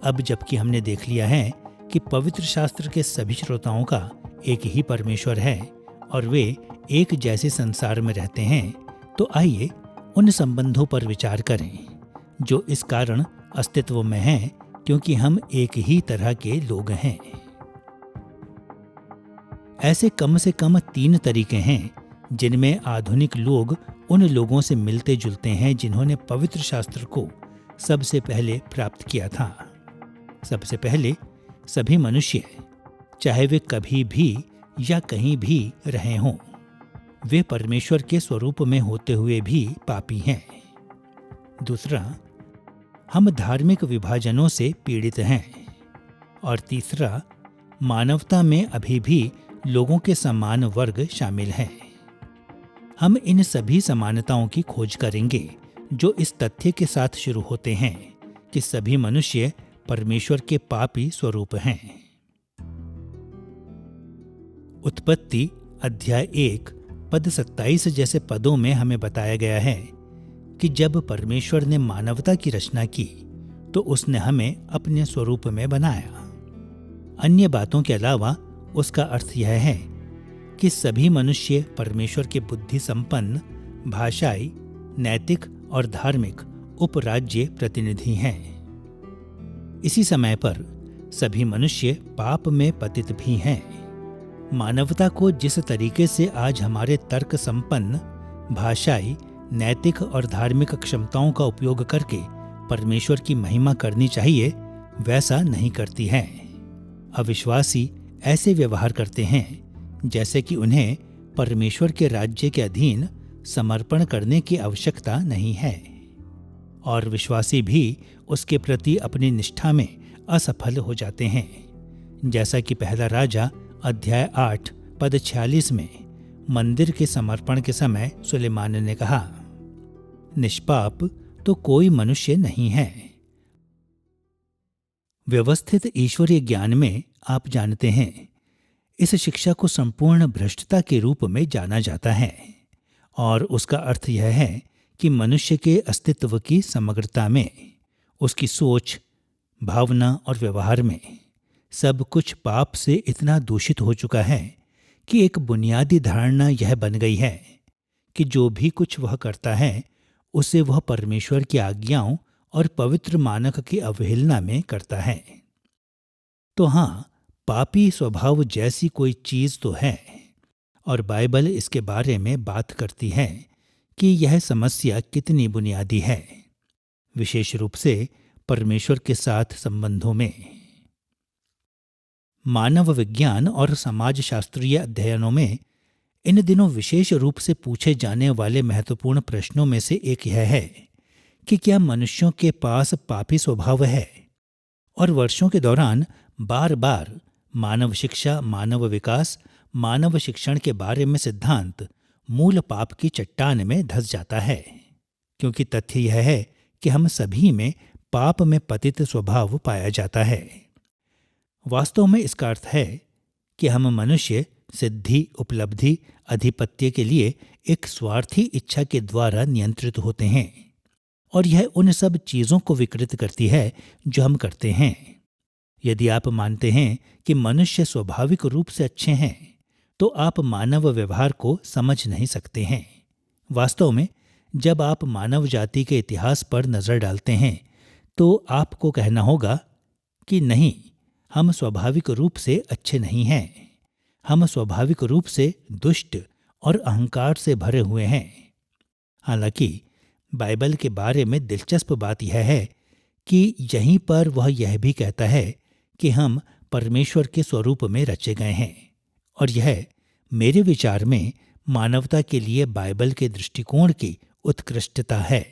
अब जबकि हमने देख लिया है कि पवित्र शास्त्र के सभी श्रोताओं का एक ही परमेश्वर है और वे एक जैसे संसार में रहते हैं, तो आइए उन संबंधों पर विचार करें जो इस कारण अस्तित्व में हैं क्योंकि हम एक ही तरह के लोग हैं। ऐसे कम से कम 3 तरीके हैं जिनमें आधुनिक लोग उन लोगों से मिलते जुलते हैं जिन्होंने पवित्र शास्त्र को सबसे पहले प्राप्त किया था। सबसे पहले सभी मनुष्य, चाहे वे कभी भी या कहीं भी रहे हों, वे परमेश्वर के स्वरूप में होते हुए भी पापी हैं। दूसरा, हम धार्मिक विभाजनों से पीड़ित हैं। और तीसरा, मानवता में अभी भी लोगों के समान वर्ग शामिल हैं। हम इन सभी समानताओं की खोज करेंगे जो इस तथ्य के साथ शुरू होते हैं कि सभी मनुष्य परमेश्वर के पापी स्वरूप हैं। उत्पत्ति अध्याय 1 पद 27 जैसे पदों में हमें बताया गया है कि जब परमेश्वर ने मानवता की रचना की तो उसने हमें अपने स्वरूप में बनाया। अन्य बातों के अलावा उसका अर्थ यह है कि सभी मनुष्य परमेश्वर के बुद्धि संपन्न, भाषाई, नैतिक और धार्मिक उपराज्य प्रतिनिधि हैं। इसी समय पर सभी मनुष्य पाप में पतित भी हैं। मानवता को जिस तरीके से आज हमारे तर्क संपन्न, भाषाई, नैतिक और धार्मिक क्षमताओं का उपयोग करके परमेश्वर की महिमा करनी चाहिए, वैसा नहीं करती है। अविश्वासी ऐसे व्यवहार करते हैं जैसे कि उन्हें परमेश्वर के राज्य के अधीन समर्पण करने की आवश्यकता नहीं है, और विश्वासी भी उसके प्रति अपनी निष्ठा में असफल हो जाते हैं। जैसा कि पहला राजा अध्याय 8 पद 46 में मंदिर के समर्पण के समय सुलेमान ने कहा, निष्पाप तो कोई मनुष्य नहीं है। व्यवस्थित ईश्वरीय ज्ञान में आप जानते हैं, इस शिक्षा को संपूर्ण भ्रष्टता के रूप में जाना जाता है, और उसका अर्थ यह है कि मनुष्य के अस्तित्व की समग्रता में, उसकी सोच, भावना और व्यवहार में सब कुछ पाप से इतना दूषित हो चुका है कि एक बुनियादी धारणा यह बन गई है कि जो भी कुछ वह करता है उसे वह परमेश्वर की आज्ञाओं और पवित्र मानक की अवहेलना में करता है। तो हाँ, पापी स्वभाव जैसी कोई चीज तो है, और बाइबल इसके बारे में बात करती है कि यह समस्या कितनी बुनियादी है। विशेष रूप से परमेश्वर के साथ संबंधों में। मानव विज्ञान और समाजशास्त्रीय अध्ययनों में इन दिनों विशेष रूप से पूछे जाने वाले महत्वपूर्ण प्रश्नों में से एक यह है कि क्या मनुष्यों के पास पापी स्वभाव है। और वर्षों के दौरान बार बार मानव शिक्षा, मानव विकास, मानव शिक्षण के बारे में सिद्धांत मूल पाप की चट्टान में धंस जाता है, क्योंकि तथ्य यह है कि हम सभी में पाप में पतित स्वभाव पाया जाता है। वास्तव में इसका अर्थ है कि हम मनुष्य सिद्धि, उपलब्धि, अधिपत्य के लिए एक स्वार्थी इच्छा के द्वारा नियंत्रित होते हैं, और यह उन सब चीज़ों को विकृत करती है जो हम करते हैं। यदि आप मानते हैं कि मनुष्य स्वाभाविक रूप से अच्छे हैं, तो आप मानव व्यवहार को समझ नहीं सकते हैं। वास्तव में जब आप मानव जाति के इतिहास पर नज़र डालते हैं तो आपको कहना होगा कि नहीं, हम स्वाभाविक रूप से अच्छे नहीं हैं। हम स्वाभाविक रूप से दुष्ट और अहंकार से भरे हुए हैं। हालांकि बाइबल के बारे में दिलचस्प बात यह है कि यहीं पर वह यह भी कहता है कि हम परमेश्वर के स्वरूप में रचे गए हैं, और यह मेरे विचार में मानवता के लिए बाइबल के दृष्टिकोण की उत्कृष्टता है,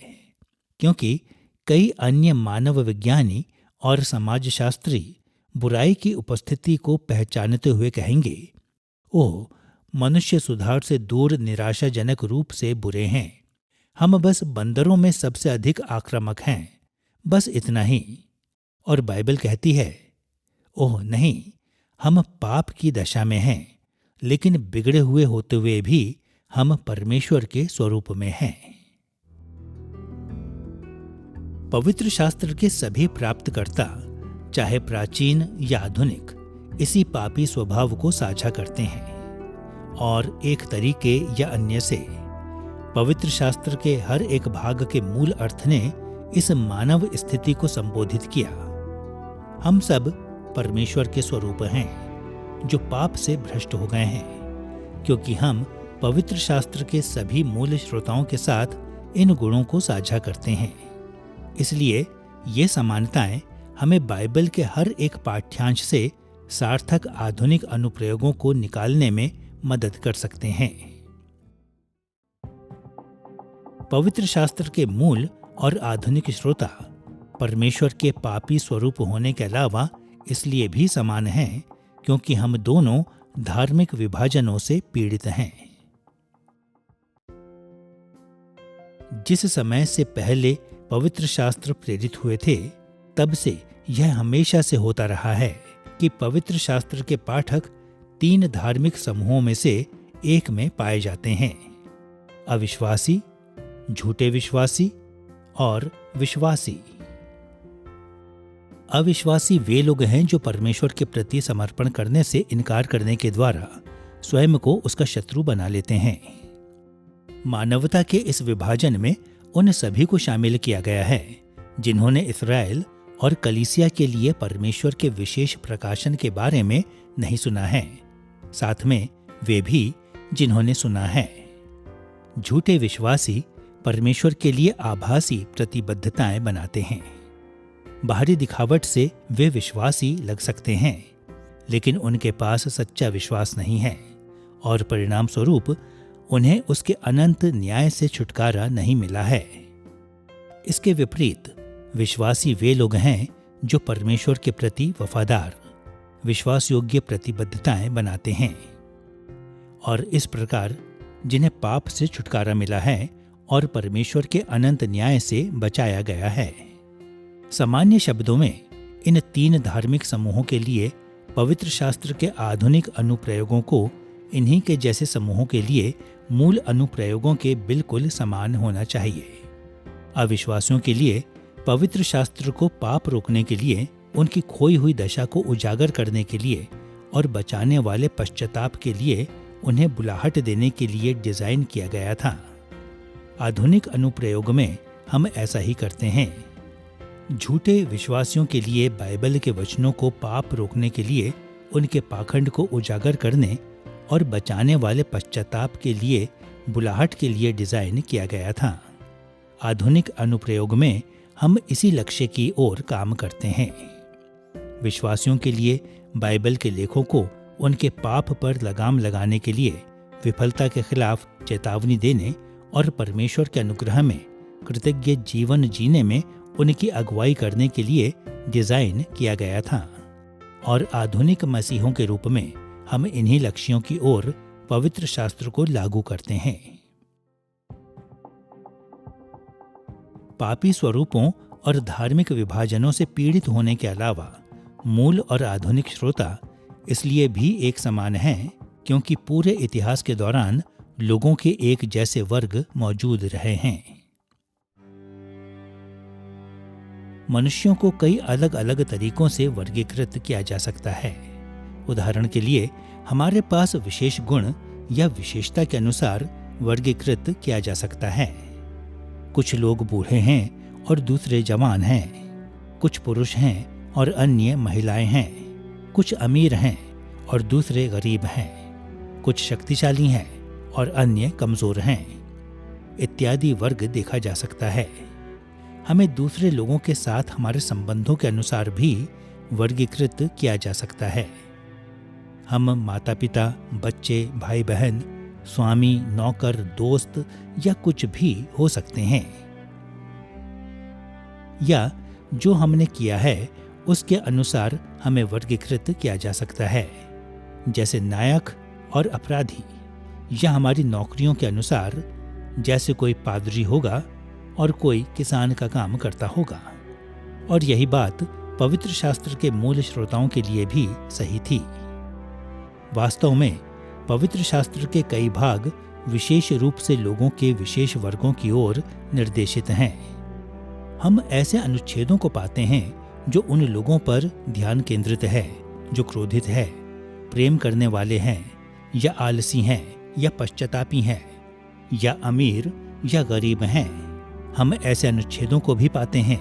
क्योंकि कई अन्य मानव विज्ञानी और समाजशास्त्री बुराई की उपस्थिति को पहचानते हुए कहेंगे, ओह, मनुष्य सुधार से दूर निराशाजनक रूप से बुरे हैं। हम बस बंदरों में सबसे अधिक आक्रामक हैं, बस इतना ही। और बाइबल कहती है, ओह नहीं, हम पाप की दशा में हैं, लेकिन बिगड़े हुए होते हुए भी हम परमेश्वर के स्वरूप में हैं। पवित्र शास्त्र के सभी प्राप्तकर्ता, चाहे प्राचीन या आधुनिक, इसी पापी स्वभाव को साझा करते हैं, और एक तरीके या अन्य से पवित्र शास्त्र के हर एक भाग के मूल अर्थ ने इस मानव स्थिति को संबोधित किया। हम सब परमेश्वर के स्वरूप हैं जो पाप से भ्रष्ट हो गए हैं, क्योंकि हम पवित्र शास्त्र के सभी मूल श्रोताओं के साथ इन गुणों को साझा करते हैं। इसलिए ये समानताएं हमें बाइबल के हर एक पाठ्यांश से सार्थक आधुनिक अनुप्रयोगों को निकालने में मदद कर सकते हैं। पवित्र शास्त्र के मूल और आधुनिक श्रोता परमेश्वर के पापी स्वरूप होने के अलावा इसलिए भी समान हैं क्योंकि हम दोनों धार्मिक विभाजनों से पीड़ित हैं। जिस समय से पहले पवित्र शास्त्र प्रेरित हुए थे, तब से यह हमेशा से होता रहा है कि पवित्र शास्त्र के पाठक 3 धार्मिक समूहों में से एक में पाए जाते हैं: अविश्वासी, झूठे विश्वासी और विश्वासी। अविश्वासी वे लोग हैं जो परमेश्वर के प्रति समर्पण करने से इनकार करने के द्वारा स्वयं को उसका शत्रु बना लेते हैं। मानवता के इस विभाजन में उन सभी को शामिल किया गया है जिन्होंने इस्राएल और कलीसिया के लिए परमेश्वर के विशेष प्रकाशन के बारे में नहीं सुना है, साथ में वे भी जिन्होंने सुना है। झूठे विश्वासी परमेश्वर के लिए आभासी प्रतिबद्धताएं बनाते हैं। बाहरी दिखावट से वे विश्वासी लग सकते हैं, लेकिन उनके पास सच्चा विश्वास नहीं है, और परिणाम स्वरूप उन्हें उसके अनंत न्याय से छुटकारा नहीं मिला है। इसके विपरीत विश्वासी वे लोग हैं जो परमेश्वर के प्रति वफादार, विश्वास योग्य प्रतिबद्धताएं बनाते हैं, और इस प्रकार जिन्हें पाप से छुटकारा मिला है और परमेश्वर के अनंत न्याय से बचाया गया है। सामान्य शब्दों में इन 3 धार्मिक समूहों के लिए पवित्र शास्त्र के आधुनिक अनुप्रयोगों को इन्हीं के जैसे समूहों के लिए मूल अनुप्रयोगों के बिल्कुल समान होना चाहिए। अविश्वासियों के लिए पवित्र शास्त्र को पाप रोकने के लिए, उनकी खोई हुई दशा को उजागर करने के लिए और बचाने वाले पश्चाताप के लिए उन्हें बुलाहट देने के लिए डिजाइन किया गया था। आधुनिक अनुप्रयोग में हम ऐसा ही करते हैं। झूठे विश्वासियों के लिए बाइबल के वचनों को पाप रोकने के लिए, उनके पाखंड को उजागर करने और बचाने वाले पश्चाताप के लिए बुलाहट के लिए डिजाइन किया गया था। आधुनिक अनुप्रयोग में हम इसी लक्ष्य की ओर काम करते हैं। विश्वासियों के लिए बाइबल के लेखों को उनके पाप पर लगाम लगाने के लिए विफलता के खिलाफ चेतावनी देने और परमेश्वर के अनुग्रह में कृतज्ञ जीवन जीने में उनकी अगुवाई करने के लिए डिजाइन किया गया था। और आधुनिक मसीहों के रूप में हम इन्हीं लक्ष्यों की ओर पवित्र शास्त्र को लागू करते हैं। पापी स्वरूपों और धार्मिक विभाजनों से पीड़ित होने के अलावा मूल और आधुनिक श्रोता इसलिए भी एक समान हैं क्योंकि पूरे इतिहास के दौरान लोगों के एक जैसे वर्ग मौजूद रहे हैं। मनुष्यों को कई अलग अलग तरीकों से वर्गीकृत किया जा सकता है। उदाहरण के लिए हमारे पास विशेष गुण या विशेषता के अनुसार वर्गीकृत किया जा सकता है। कुछ लोग बूढ़े हैं और दूसरे जवान हैं, कुछ पुरुष हैं और अन्य महिलाएं हैं, कुछ अमीर हैं और दूसरे गरीब हैं, कुछ शक्तिशाली हैं और अन्य कमजोर हैं, इत्यादि वर्ग देखा जा सकता है। हमें दूसरे लोगों के साथ हमारे संबंधों के अनुसार भी वर्गीकृत किया जा सकता है। हम माता पिता, बच्चे, भाई बहन, स्वामी, नौकर, दोस्त या कुछ भी हो सकते हैं। या जो हमने किया है उसके अनुसार हमें वर्गीकृत किया जा सकता है, जैसे नायक और अपराधी, या हमारी नौकरियों के अनुसार, जैसे कोई पादरी होगा और कोई किसान का काम करता होगा। और यही बात पवित्र शास्त्र के मूल श्रोताओं के लिए भी सही थी। वास्तव में पवित्र शास्त्र के कई भाग विशेष रूप से लोगों के विशेष वर्गों की ओर निर्देशित हैं। हम ऐसे अनुच्छेदों को पाते हैं जो उन लोगों पर ध्यान केंद्रित है जो क्रोधित है, प्रेम करने वाले हैं, या आलसी हैं, या पश्चातापी हैं, या अमीर या गरीब हैं। हम ऐसे अनुच्छेदों को भी पाते हैं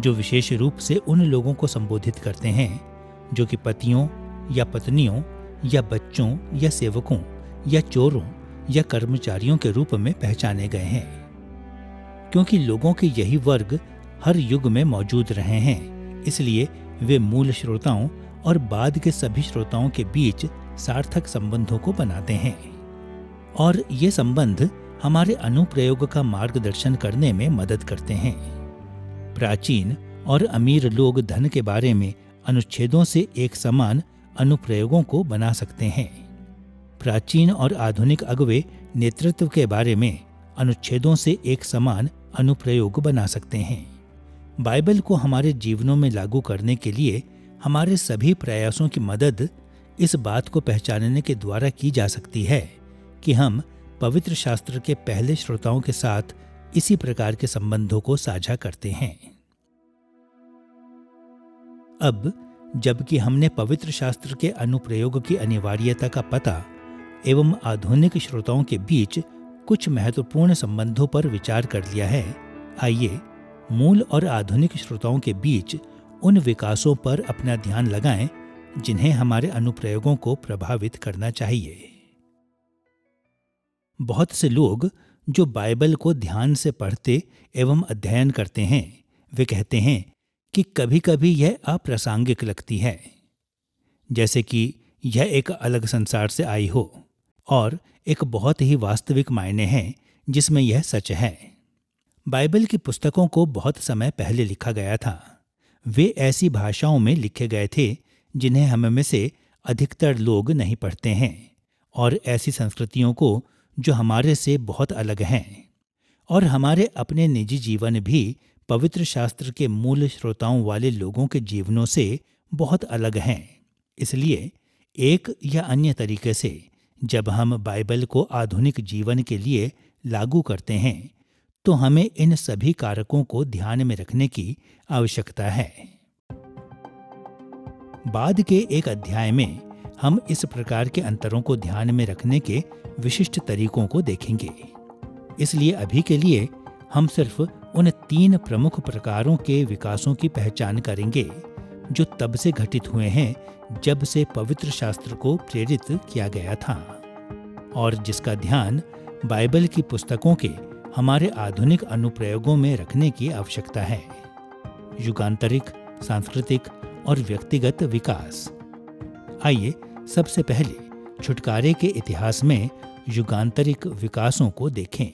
जो विशेष रूप से उन लोगों को संबोधित करते हैं जो कि पतियों या पत्नियों या बच्चों या सेवकों या चोरों या कर्मचारियों के रूप में पहचाने गए हैं। क्योंकि लोगों के यही वर्ग हर युग में मौजूद रहे हैं, इसलिए वे मूल श्रोताओं और बाद के सभी श्रोताओं के बीच सार्थक संबंधों को बनाते हैं। और ये संबंध हमारे अनुप्रयोग का मार्गदर्शन करने में मदद करते हैं। प्राचीन और अमीर लोग धन के बारे में अनुच्छेदों से एक समान अनुप्रयोगों को बना सकते हैं। प्राचीन और आधुनिक अगुवे नेतृत्व के बारे में अनुच्छेदों से एक समान अनुप्रयोग बना सकते हैं। बाइबल को हमारे जीवनों में लागू करने के लिए हमारे सभी प्रयासों की मदद इस बात को पहचानने के द्वारा की जा सकती है कि हम पवित्र शास्त्र के पहले श्रोताओं के साथ इसी प्रकार के संबंधों को साझा करते हैं। अब जबकि हमने पवित्र शास्त्र के अनुप्रयोग की अनिवार्यता का पता एवं आधुनिक श्रोताओं के बीच कुछ महत्वपूर्ण संबंधों पर विचार कर लिया है, आइए मूल और आधुनिक श्रोताओं के बीच उन विकासों पर अपना ध्यान लगाएं जिन्हें हमारे अनुप्रयोगों को प्रभावित करना चाहिए। बहुत से लोग जो बाइबल को ध्यान से पढ़ते एवं अध्ययन करते हैं, वे कहते हैं कि कभी-कभी यह अप्रासंगिक लगती है, जैसे कि यह एक अलग संसार से आई हो, और एक बहुत ही वास्तविक मायने हैं जिसमें यह सच है। बाइबल की पुस्तकों को बहुत समय पहले लिखा गया था। वे ऐसी भाषाओं में लिखे गए थे जिन्हें हम में से अधिकतर लोग नहीं पढ़ते हैं, और ऐसी संस्कृतियों को जो हमारे से बहुत अलग हैं। और हमारे अपने निजी जीवन भी पवित्र शास्त्र के मूल श्रोताओं वाले लोगों के जीवनों से बहुत अलग हैं। इसलिए एक या अन्य तरीके से जब हम बाइबल को आधुनिक जीवन के लिए लागू करते हैं तो हमें इन सभी कारकों को ध्यान में रखने की आवश्यकता है। बाद के एक अध्याय में हम इस प्रकार के अंतरों को ध्यान में रखने के विशिष्ट तरीकों को देखेंगे। इसलिए अभी के लिए हम सिर्फ उन 3 प्रमुख प्रकारों के विकासों की पहचान करेंगे जो तब से घटित हुए हैं जब से पवित्र शास्त्र को प्रेरित किया गया था, और जिसका ध्यान बाइबल की पुस्तकों के हमारे आधुनिक अनुप्रयोगों में रखने की आवश्यकता है। युगांतरिक, सांस्कृतिक और व्यक्तिगत विकास। आइए सबसे पहले छुटकारे के इतिहास में युगांतरिक विकासों को देखें।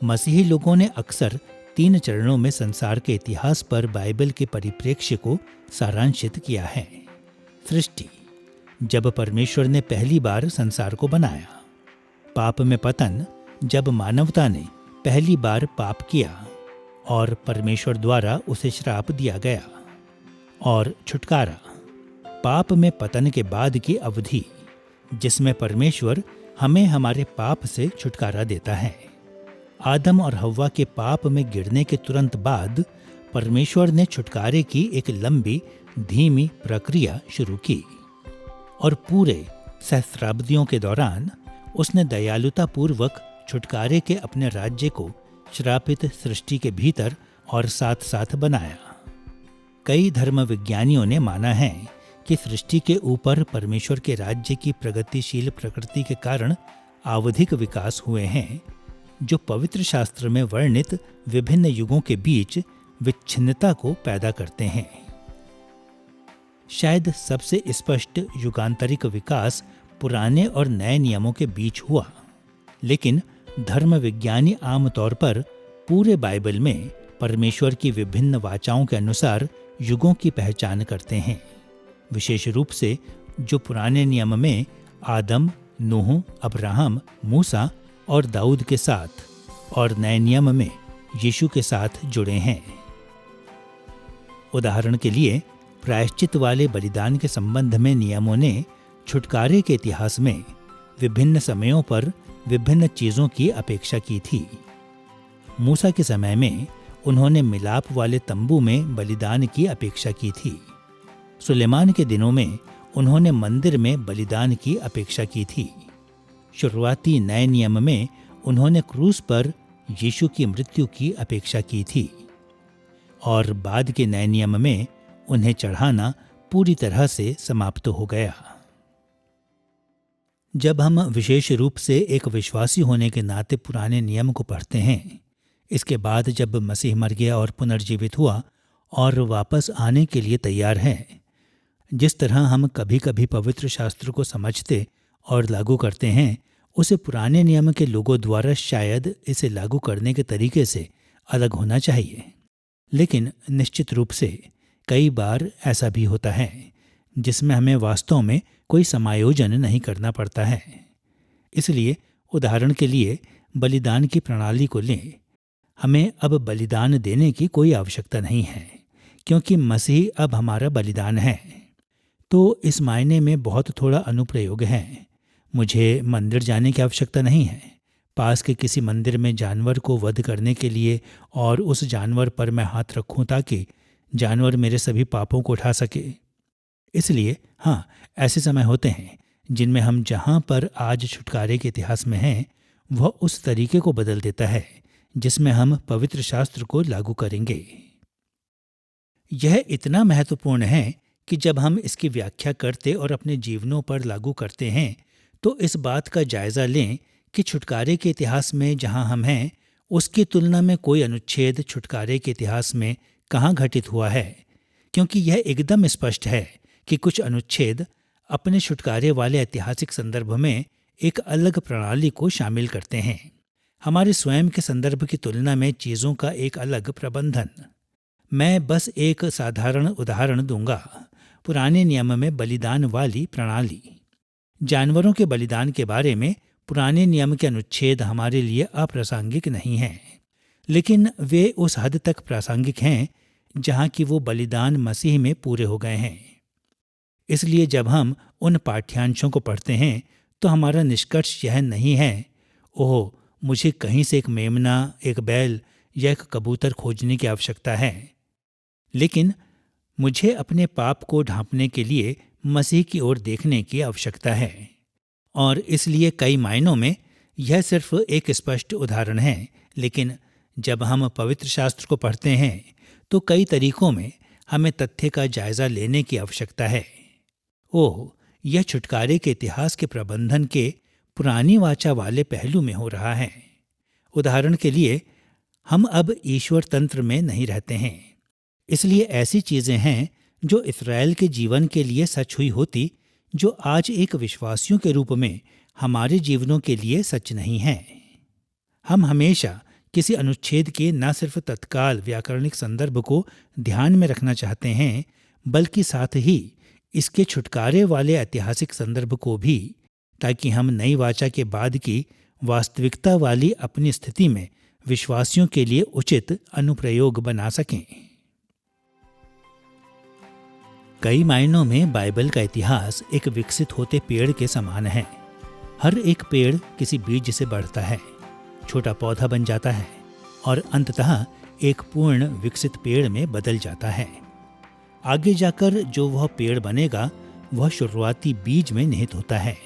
मसीही लोगों ने अक्सर 3 चरणों में संसार के इतिहास पर बाइबल के परिप्रेक्ष्य को सारांशित किया है। सृष्टि, जब परमेश्वर ने पहली बार संसार को बनाया। पाप में पतन, जब मानवता ने पहली बार पाप किया और परमेश्वर द्वारा उसे श्राप दिया गया। और छुटकारा, पाप में पतन के बाद की अवधि, जिसमें परमेश्वर हमें हमारे पाप से छुटकारा देता है। आदम और हव्वा के पाप में गिरने के तुरंत बाद परमेश्वर ने छुटकारे की एक लंबी धीमी प्रक्रिया शुरू की और पूरे सहस्राब्दियों के दौरान उसने दयालुता पूर्वक छुटकारे के अपने राज्य को श्रापित सृष्टि के भीतर और साथ साथ बनाया। कई धर्म विज्ञानियों ने माना है कि सृष्टि के ऊपर परमेश्वर के राज्य की प्रगतिशील प्रकृति के कारण आवधिक विकास हुए हैं, जो पवित्र शास्त्र में वर्णित विभिन्न युगों के बीच विच्छिन्नता को पैदा करते हैं। शायद सबसे स्पष्ट युगांतरिक विकास पुराने और नए नियमों के बीच हुआ, लेकिन धर्म विज्ञानी आमतौर पर पूरे बाइबल में परमेश्वर की विभिन्न वाचाओं के अनुसार युगों की पहचान करते हैं। विशेष रूप से जो पुराने नियम में आदम, नूह, अब्राहम, मूसा और दाऊद के साथ और नए नियम में यीशु के साथ जुड़े हैं। उदाहरण के लिए प्रायश्चित वाले बलिदान के संबंध में नियमों ने छुटकारे के इतिहास में विभिन्न समयों पर विभिन्न चीजों की अपेक्षा की थी। मूसा के समय में उन्होंने मिलाप वाले तंबू में बलिदान की अपेक्षा की थी। सुलेमान के दिनों में उन्होंने मंदिर में बलिदान की अपेक्षा की थी। शुरुआती नए नियम में उन्होंने क्रूस पर यीशु की मृत्यु की अपेक्षा की थी और बाद के नए नियम में उन्हें चढ़ाना पूरी तरह से समाप्त हो गया। जब हम विशेष रूप से एक विश्वासी होने के नाते पुराने नियम को पढ़ते हैं, इसके बाद जब मसीह मर गया और पुनर्जीवित हुआ और वापस आने के लिए तैयार है, जिस तरह हम कभी कभी पवित्र शास्त्र को समझते और लागू करते हैं, उसे पुराने नियम के लोगों द्वारा शायद इसे लागू करने के तरीके से अलग होना चाहिए। लेकिन निश्चित रूप से कई बार ऐसा भी होता है जिसमें हमें वास्तव में कोई समायोजन नहीं करना पड़ता है। इसलिए उदाहरण के लिए बलिदान की प्रणाली को लें। हमें अब बलिदान देने की कोई आवश्यकता नहीं है, क्योंकि मसीह अब हमारा बलिदान है। तो इस मायने में बहुत थोड़ा अनुप्रयोग है। मुझे मंदिर जाने की आवश्यकता नहीं है, पास के किसी मंदिर में जानवर को वध करने के लिए और उस जानवर पर मैं हाथ रखूं ताकि जानवर मेरे सभी पापों को उठा सके। इसलिए हाँ, ऐसे समय होते हैं जिनमें हम जहाँ पर आज छुटकारे के इतिहास में हैं, वह उस तरीके को बदल देता है जिसमें हम पवित्र शास्त्र को लागू करेंगे। यह इतना महत्वपूर्ण है कि जब हम इसकी व्याख्या करते और अपने जीवनों पर लागू करते हैं, तो इस बात का जायजा लें कि छुटकारे के इतिहास में जहाँ हम हैं, उसकी तुलना में कोई अनुच्छेद छुटकारे के इतिहास में कहाँ घटित हुआ है, क्योंकि यह एकदम स्पष्ट है कि कुछ अनुच्छेद अपने छुटकारे वाले ऐतिहासिक संदर्भ में एक अलग प्रणाली को शामिल करते हैं, हमारे स्वयं के संदर्भ की तुलना में चीज़ों का एक अलग प्रबंधन। मैं बस एक साधारण उदाहरण दूंगा। पुराने नियम में बलिदान वाली प्रणाली। जानवरों के बलिदान के बारे में पुराने नियम के अनुच्छेद हमारे लिए अप्रासंगिक नहीं हैं, लेकिन वे उस हद तक प्रासंगिक हैं जहाँ कि वो बलिदान मसीह में पूरे हो गए हैं। इसलिए जब हम उन पाठ्यांशों को पढ़ते हैं तो हमारा निष्कर्ष यह नहीं है, ओह मुझे कहीं से एक मेमना, एक बैल या एक कबूतर खोजने की आवश्यकता है, लेकिन मुझे अपने पाप को ढांपने के लिए मसीह की ओर देखने की आवश्यकता है। और इसलिए कई मायनों में यह सिर्फ एक स्पष्ट उदाहरण है, लेकिन जब हम पवित्र शास्त्र को पढ़ते हैं तो कई तरीकों में हमें तथ्य का जायजा लेने की आवश्यकता है। ओह, यह छुटकारे के इतिहास के प्रबंधन के पुरानी वाचा वाले पहलू में हो रहा है। उदाहरण के लिए, हम अब ईश्वर तंत्र में नहीं रहते हैं। इसलिए ऐसी चीजें हैं जो इस्राएल के जीवन के लिए सच हुई होती, जो आज एक विश्वासियों के रूप में हमारे जीवनों के लिए सच नहीं है। हम हमेशा किसी अनुच्छेद के न सिर्फ तत्काल व्याकरणिक संदर्भ को ध्यान में रखना चाहते हैं, बल्कि साथ ही इसके छुटकारे वाले ऐतिहासिक संदर्भ को भी, ताकि हम नई वाचा के बाद की वास्तविकता वाली अपनी स्थिति में विश्वासियों के लिए उचित अनुप्रयोग बना सकें। कई मायनों में बाइबल का इतिहास एक विकसित होते पेड़ के समान है। हर एक पेड़ किसी बीज से बढ़ता है, छोटा पौधा बन जाता है और अंततः एक पूर्ण विकसित पेड़ में बदल जाता है। आगे जाकर जो वह पेड़ बनेगा वह शुरुआती बीज में निहित होता है,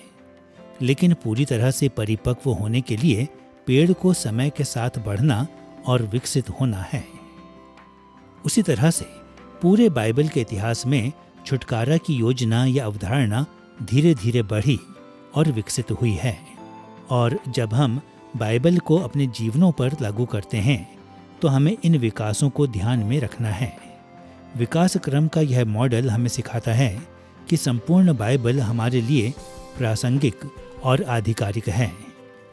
लेकिन पूरी तरह से परिपक्व होने के लिए पेड़ को समय के साथ बढ़ना और विकसित होना है। उसी तरह से पूरे बाइबल के इतिहास में छुटकारा की योजना या अवधारणा धीरे धीरे बढ़ी और विकसित हुई है। और जब हम बाइबल को अपने जीवनों पर लागू करते हैं तो हमें इन विकासों को ध्यान में रखना है। विकास क्रम का यह मॉडल हमें सिखाता है कि संपूर्ण बाइबल हमारे लिए प्रासंगिक और आधिकारिक है,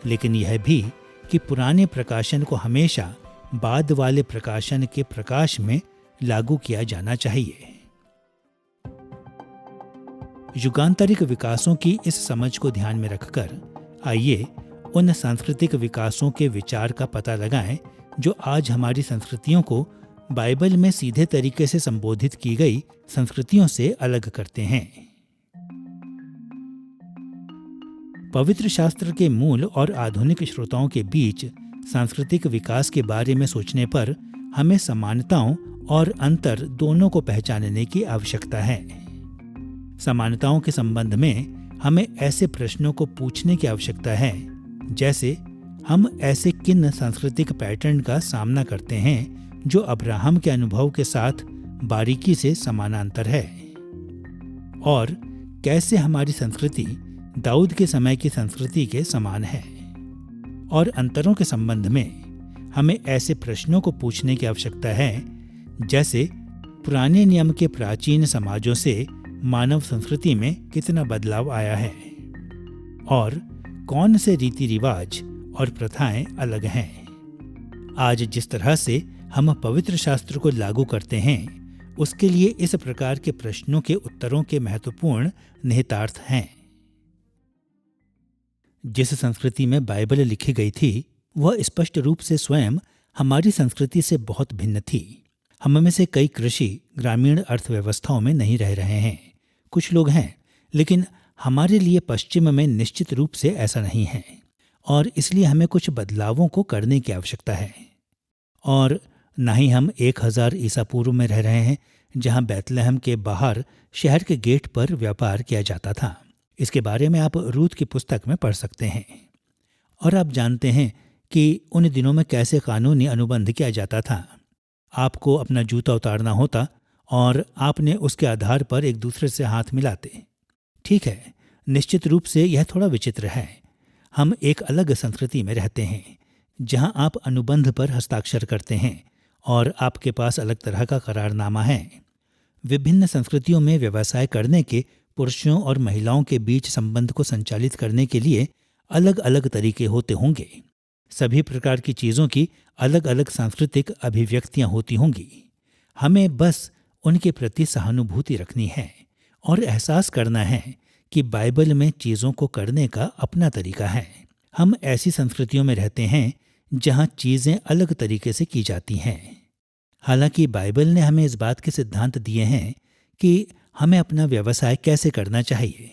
लेकिन यह भी कि पुराने प्रकाशन को हमेशा बाद वाले प्रकाशन के प्रकाश में लागू किया जाना चाहिए। युगांतरिक विकासों की इस समझ को ध्यान में रखकर आइए उन सांस्कृतिक विकासों के विचार का पता लगाएं जो आज हमारी संस्कृतियों को बाइबल में सीधे तरीके से संबोधित की गई संस्कृतियों से अलग करते हैं। पवित्र शास्त्र के मूल और आधुनिक श्रोताओं के बीच सांस्कृतिक विकास के बारे में सोचने पर हमें समानताओं और अंतर दोनों को पहचानने की आवश्यकता है। समानताओं के संबंध में हमें ऐसे प्रश्नों को पूछने की आवश्यकता है, जैसे हम ऐसे किन सांस्कृतिक पैटर्न का सामना करते हैं जो अब्राहम के अनुभव के साथ बारीकी से समानांतर है, और कैसे हमारी संस्कृति दाऊद के समय की संस्कृति के समान है। और अंतरों के संबंध में हमें ऐसे प्रश्नों को पूछने की आवश्यकता है, जैसे पुराने नियम के प्राचीन समाजों से मानव संस्कृति में कितना बदलाव आया है और कौन से रीति रिवाज और प्रथाएं अलग हैं। आज जिस तरह से हम पवित्र शास्त्र को लागू करते हैं, उसके लिए इस प्रकार के प्रश्नों के उत्तरों के महत्वपूर्ण निहितार्थ हैं। जिस संस्कृति में बाइबल लिखी गई थी, वह स्पष्ट रूप से स्वयं हमारी संस्कृति से बहुत भिन्न थी। हम में से कई कृषि ग्रामीण अर्थव्यवस्थाओं में नहीं रह रहे हैं, कुछ लोग हैं, लेकिन हमारे लिए पश्चिम में निश्चित रूप से ऐसा नहीं है, और इसलिए हमें कुछ बदलावों को करने की आवश्यकता है। और न ही हम 1000 ईसा पूर्व में रह रहे हैं, जहां बैतलहम के बाहर शहर के गेट पर व्यापार किया जाता था। इसके बारे में आप रूत की पुस्तक में पढ़ सकते हैं। और आप जानते हैं कि उन दिनों में कैसे कानूनी अनुबंध किया जाता था। आपको अपना जूता उतारना होता और आपने उसके आधार पर एक दूसरे से हाथ मिलाते। ठीक है, निश्चित रूप से यह थोड़ा विचित्र है। हम एक अलग संस्कृति में रहते हैं जहां आप अनुबंध पर हस्ताक्षर करते हैं और आपके पास अलग तरह का करारनामा है। विभिन्न संस्कृतियों में व्यवसाय करने के पुरुषों और महिलाओं के बीच संबंध को संचालित करने के लिए अलग अलग तरीके होते होंगे। सभी प्रकार की चीज़ों की अलग अलग सांस्कृतिक अभिव्यक्तियां होती होंगी। हमें बस उनके प्रति सहानुभूति रखनी है और एहसास करना है कि बाइबल में चीज़ों को करने का अपना तरीका है। हम ऐसी संस्कृतियों में रहते हैं जहां चीज़ें अलग तरीके से की जाती हैं। हालांकि बाइबल ने हमें इस बात के सिद्धांत दिए हैं कि हमें अपना व्यवसाय कैसे करना चाहिए।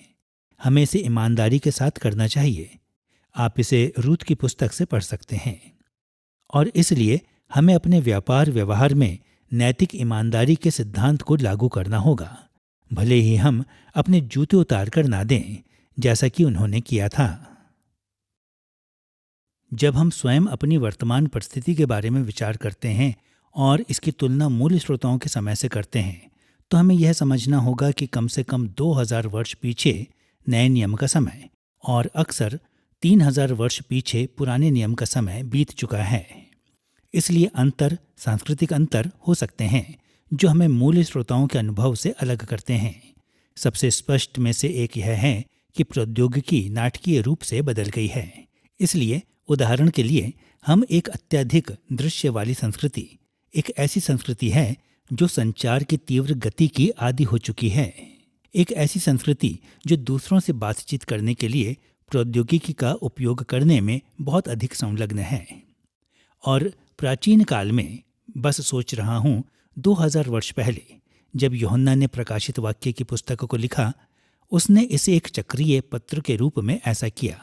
हमें इसे ईमानदारी के साथ करना चाहिए। आप इसे रूत की पुस्तक से पढ़ सकते हैं। और इसलिए हमें अपने व्यापार व्यवहार में नैतिक ईमानदारी के सिद्धांत को लागू करना होगा, भले ही हम अपने जूते उतार कर ना दें, जैसा कि उन्होंने किया था। जब हम स्वयं अपनी वर्तमान परिस्थिति के बारे में विचार करते हैं और इसकी तुलना मूल श्रोताओं के समय से करते हैं, तो हमें यह समझना होगा कि कम से कम 2000 वर्ष पीछे नए नियम का समय और अक्सर 3000 वर्ष पीछे पुराने नियम का समय बीत चुका है। इसलिए सांस्कृतिक अंतर हो सकते हैं जो हमें मूल श्रोताओं के अनुभव से अलग करते हैं। सबसे स्पष्ट में से एक यह है कि प्रौद्योगिकी नाटकीय रूप से बदल गई है। इसलिए उदाहरण के लिए हम एक अत्यधिक दृश्य वाली संस्कृति, एक ऐसी संस्कृति है जो संचार की तीव्र गति की आदी हो चुकी है, एक ऐसी संस्कृति जो दूसरों से बातचीत करने के लिए प्रौद्योगिकी का उपयोग करने में बहुत अधिक संलग्न है। और प्राचीन काल में, बस सोच रहा हूँ 2000 वर्ष पहले जब यूहन्ना ने प्रकाशित वाक्य की पुस्तक को लिखा, उसने इसे एक चक्रीय पत्र के रूप में ऐसा किया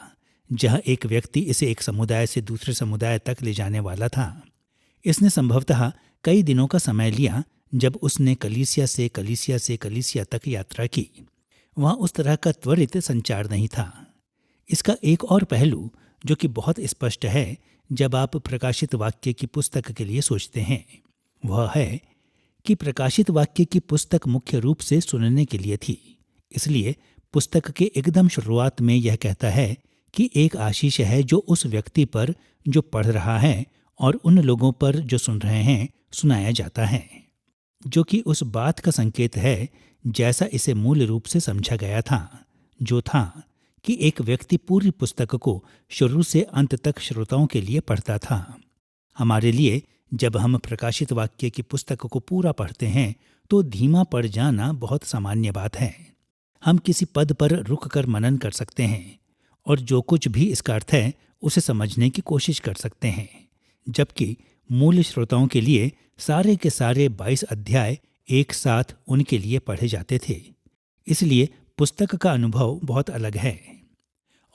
जहाँ एक व्यक्ति इसे एक समुदाय से दूसरे समुदाय तक ले जाने वाला था। इसने संभवतः कई दिनों का समय लिया जब उसने कलीसिया से कलीसिया तक यात्रा की। वहाँ उस तरह का त्वरित संचार नहीं था। इसका एक और पहलू जो कि बहुत स्पष्ट है जब आप प्रकाशित वाक्य की पुस्तक के लिए सोचते हैं, वह है कि प्रकाशित वाक्य की पुस्तक मुख्य रूप से सुनने के लिए थी। इसलिए पुस्तक के एकदम शुरुआत में यह कहता है कि एक आशीष है जो उस व्यक्ति पर जो पढ़ रहा है और उन लोगों पर जो सुन रहे हैं सुनाया जाता है, जो कि उस बात का संकेत है जैसा इसे मूल रूप से समझा गया था, जो था कि एक व्यक्ति पूरी पुस्तक को शुरू से अंत तक श्रोताओं के लिए पढ़ता था। हमारे लिए जब हम प्रकाशित वाक्य की पुस्तक को पूरा पढ़ते हैं तो धीमा पड़ जाना बहुत सामान्य बात है। हम किसी पद पर रुक कर मनन कर सकते हैं और जो कुछ भी इसका अर्थ है उसे समझने की कोशिश कर सकते हैं, जबकि मूल श्रोताओं के लिए सारे के सारे 22 अध्याय एक साथ उनके लिए पढ़े जाते थे। इसलिए पुस्तक का अनुभव बहुत अलग है।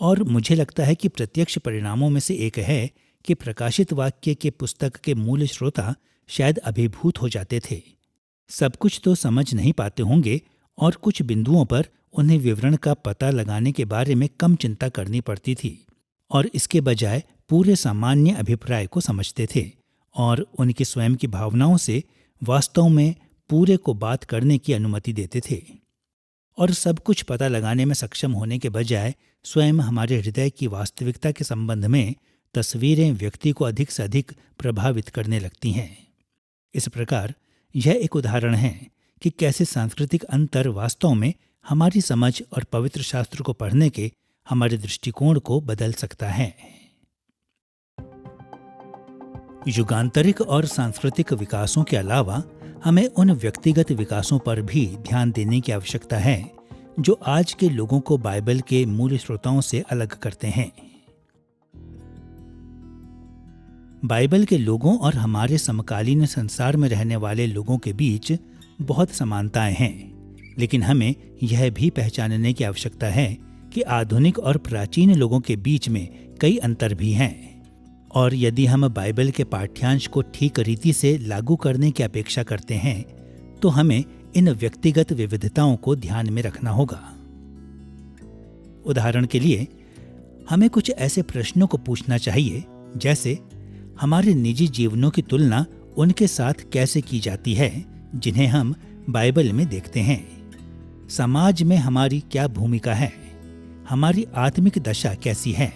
और मुझे लगता है कि प्रत्यक्ष परिणामों में से एक है कि प्रकाशित वाक्य के पुस्तक के मूल श्रोता शायद अभिभूत हो जाते थे। सब कुछ तो समझ नहीं पाते होंगे और कुछ बिंदुओं पर उन्हें विवरण का पता लगाने के बारे में कम चिंता करनी पड़ती थी और इसके बजाय पूरे सामान्य अभिप्राय को समझते थे और उनकी स्वयं की भावनाओं से वास्तव में पूरे को बात करने की अनुमति देते थे। और सब कुछ पता लगाने में सक्षम होने के बजाय स्वयं हमारे हृदय की वास्तविकता के संबंध में तस्वीरें व्यक्ति को अधिक से अधिक प्रभावित करने लगती हैं। इस प्रकार यह एक उदाहरण है कि कैसे सांस्कृतिक अंतर वास्तव में हमारी समझ और पवित्र शास्त्र को पढ़ने के हमारे दृष्टिकोण को बदल सकता है। युगांतरिक और सांस्कृतिक विकासों के अलावा हमें उन व्यक्तिगत विकासों पर भी ध्यान देने की आवश्यकता है जो आज के लोगों को बाइबल के मूल स्रोतों से अलग करते हैं। बाइबल के लोगों और हमारे समकालीन संसार में रहने वाले लोगों के बीच बहुत समानताएं हैं, लेकिन हमें यह भी पहचानने की आवश्यकता है कि आधुनिक और प्राचीन लोगों के बीच में कई अंतर भी हैं। और यदि हम बाइबल के पाठ्यांश को ठीक रीति से लागू करने की अपेक्षा करते हैं तो हमें इन व्यक्तिगत विविधताओं को ध्यान में रखना होगा। उदाहरण के लिए हमें कुछ ऐसे प्रश्नों को पूछना चाहिए जैसे हमारे निजी जीवनों की तुलना उनके साथ कैसे की जाती है जिन्हें हम बाइबल में देखते हैं। समाज में हमारी क्या भूमिका है, हमारी आत्मिक दशा कैसी है।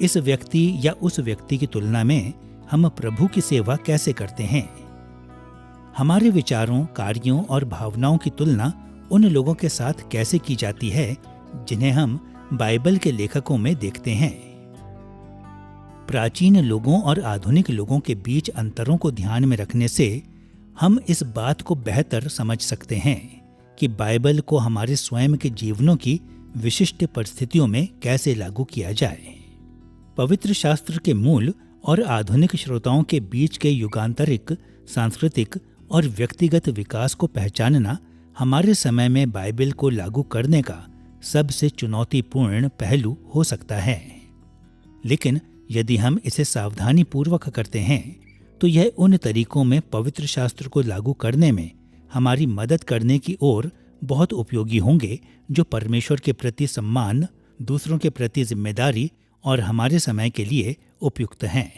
इस व्यक्ति या उस व्यक्ति की तुलना में हम प्रभु की सेवा कैसे करते हैं। हमारे विचारों, कार्यों और भावनाओं की तुलना उन लोगों के साथ कैसे की जाती है जिन्हें हम बाइबल के लेखकों में देखते हैं। प्राचीन लोगों और आधुनिक लोगों के बीच अंतरों को ध्यान में रखने से हम इस बात को बेहतर समझ सकते हैं कि बाइबल को हमारे स्वयं के जीवनों की विशिष्ट परिस्थितियों में कैसे लागू किया जाए। पवित्र शास्त्र के मूल और आधुनिक श्रोताओं के बीच के युगांतरिक, सांस्कृतिक और व्यक्तिगत विकास को पहचानना हमारे समय में बाइबल को लागू करने का सबसे चुनौतीपूर्ण पहलू हो सकता है। लेकिन यदि हम इसे सावधानी पूर्वक करते हैं तो यह उन तरीकों में पवित्र शास्त्र को लागू करने में हमारी मदद करने की ओर बहुत उपयोगी होंगे जो परमेश्वर के प्रति सम्मान, दूसरों के प्रति जिम्मेदारी और हमारे समय के लिए उपयुक्त हैं।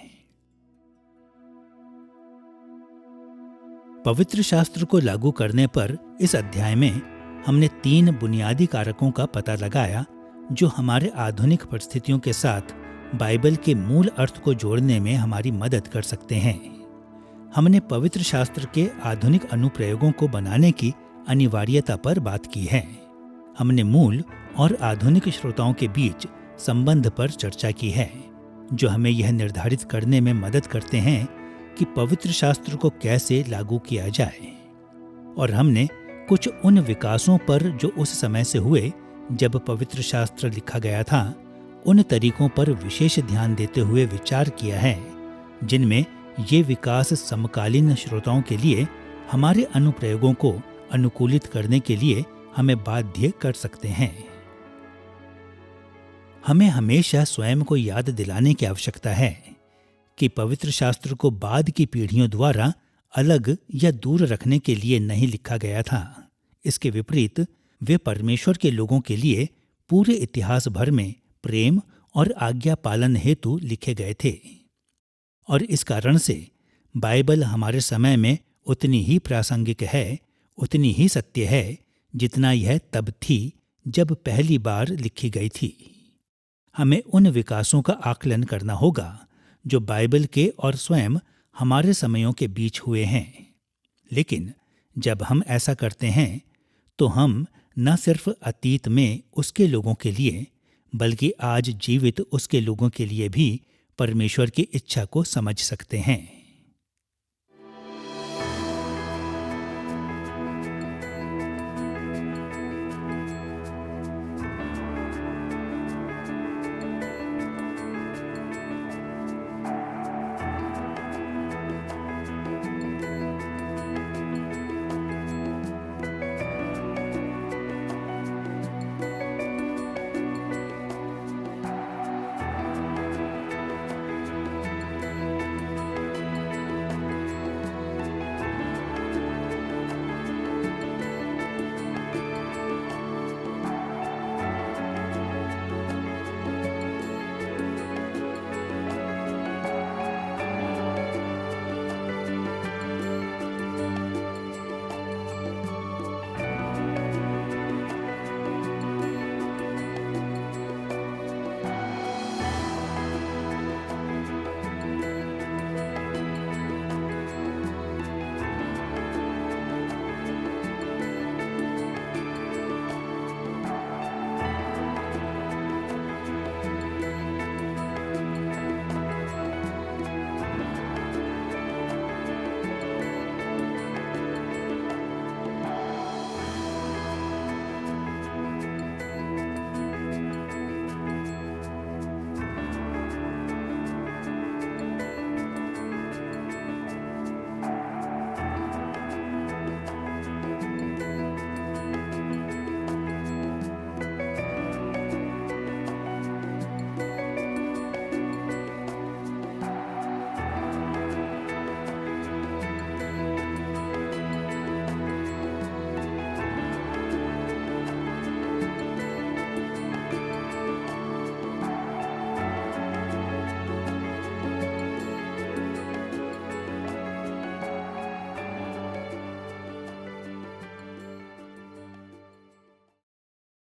पवित्र शास्त्र को लागू करने पर इस अध्याय में हमने 3 बुनियादी कारकों का पता लगाया जो हमारे आधुनिक परिस्थितियों के साथ बाइबल के मूल अर्थ को जोड़ने में हमारी मदद कर सकते हैं। हमने पवित्र शास्त्र के आधुनिक अनुप्रयोगों को बनाने की अनिवार्यता पर बात की है। हमने मूल और आधुनिक श्रोताओं के बीच संबंध पर चर्चा की है, जो हमें यह निर्धारित करने में मदद करते हैं कि पवित्र शास्त्र को कैसे लागू किया जाए। और हमने कुछ उन विकासों पर जो उस समय से हुए जब पवित्र शास्त्र लिखा गया था, उन तरीकों पर विशेष ध्यान देते हुए विचार किया है जिनमें ये विकास समकालीन श्रोताओं के लिए हमारे अनुप्रयोगों को अनुकूलित करने के लिए हमें बाध्य कर सकते हैं। हमें हमेशा स्वयं को याद दिलाने की आवश्यकता है कि पवित्र शास्त्र को बाद की पीढ़ियों द्वारा अलग या दूर रखने के लिए नहीं लिखा गया था। इसके विपरीत वे परमेश्वर के लोगों के लिए पूरे इतिहास भर में प्रेम और आज्ञा पालन हेतु लिखे गए थे। और इस कारण से बाइबल हमारे समय में उतनी ही प्रासंगिक है, उतनी ही सत्य है जितना यह तब थी जब पहली बार लिखी गई थी। हमें उन विकासों का आकलन करना होगा जो बाइबल के और स्वयं हमारे समयों के बीच हुए हैं। लेकिन जब हम ऐसा करते हैं तो हम न सिर्फ अतीत में उसके लोगों के लिए बल्कि आज जीवित उसके लोगों के लिए भी परमेश्वर की इच्छा को समझ सकते हैं।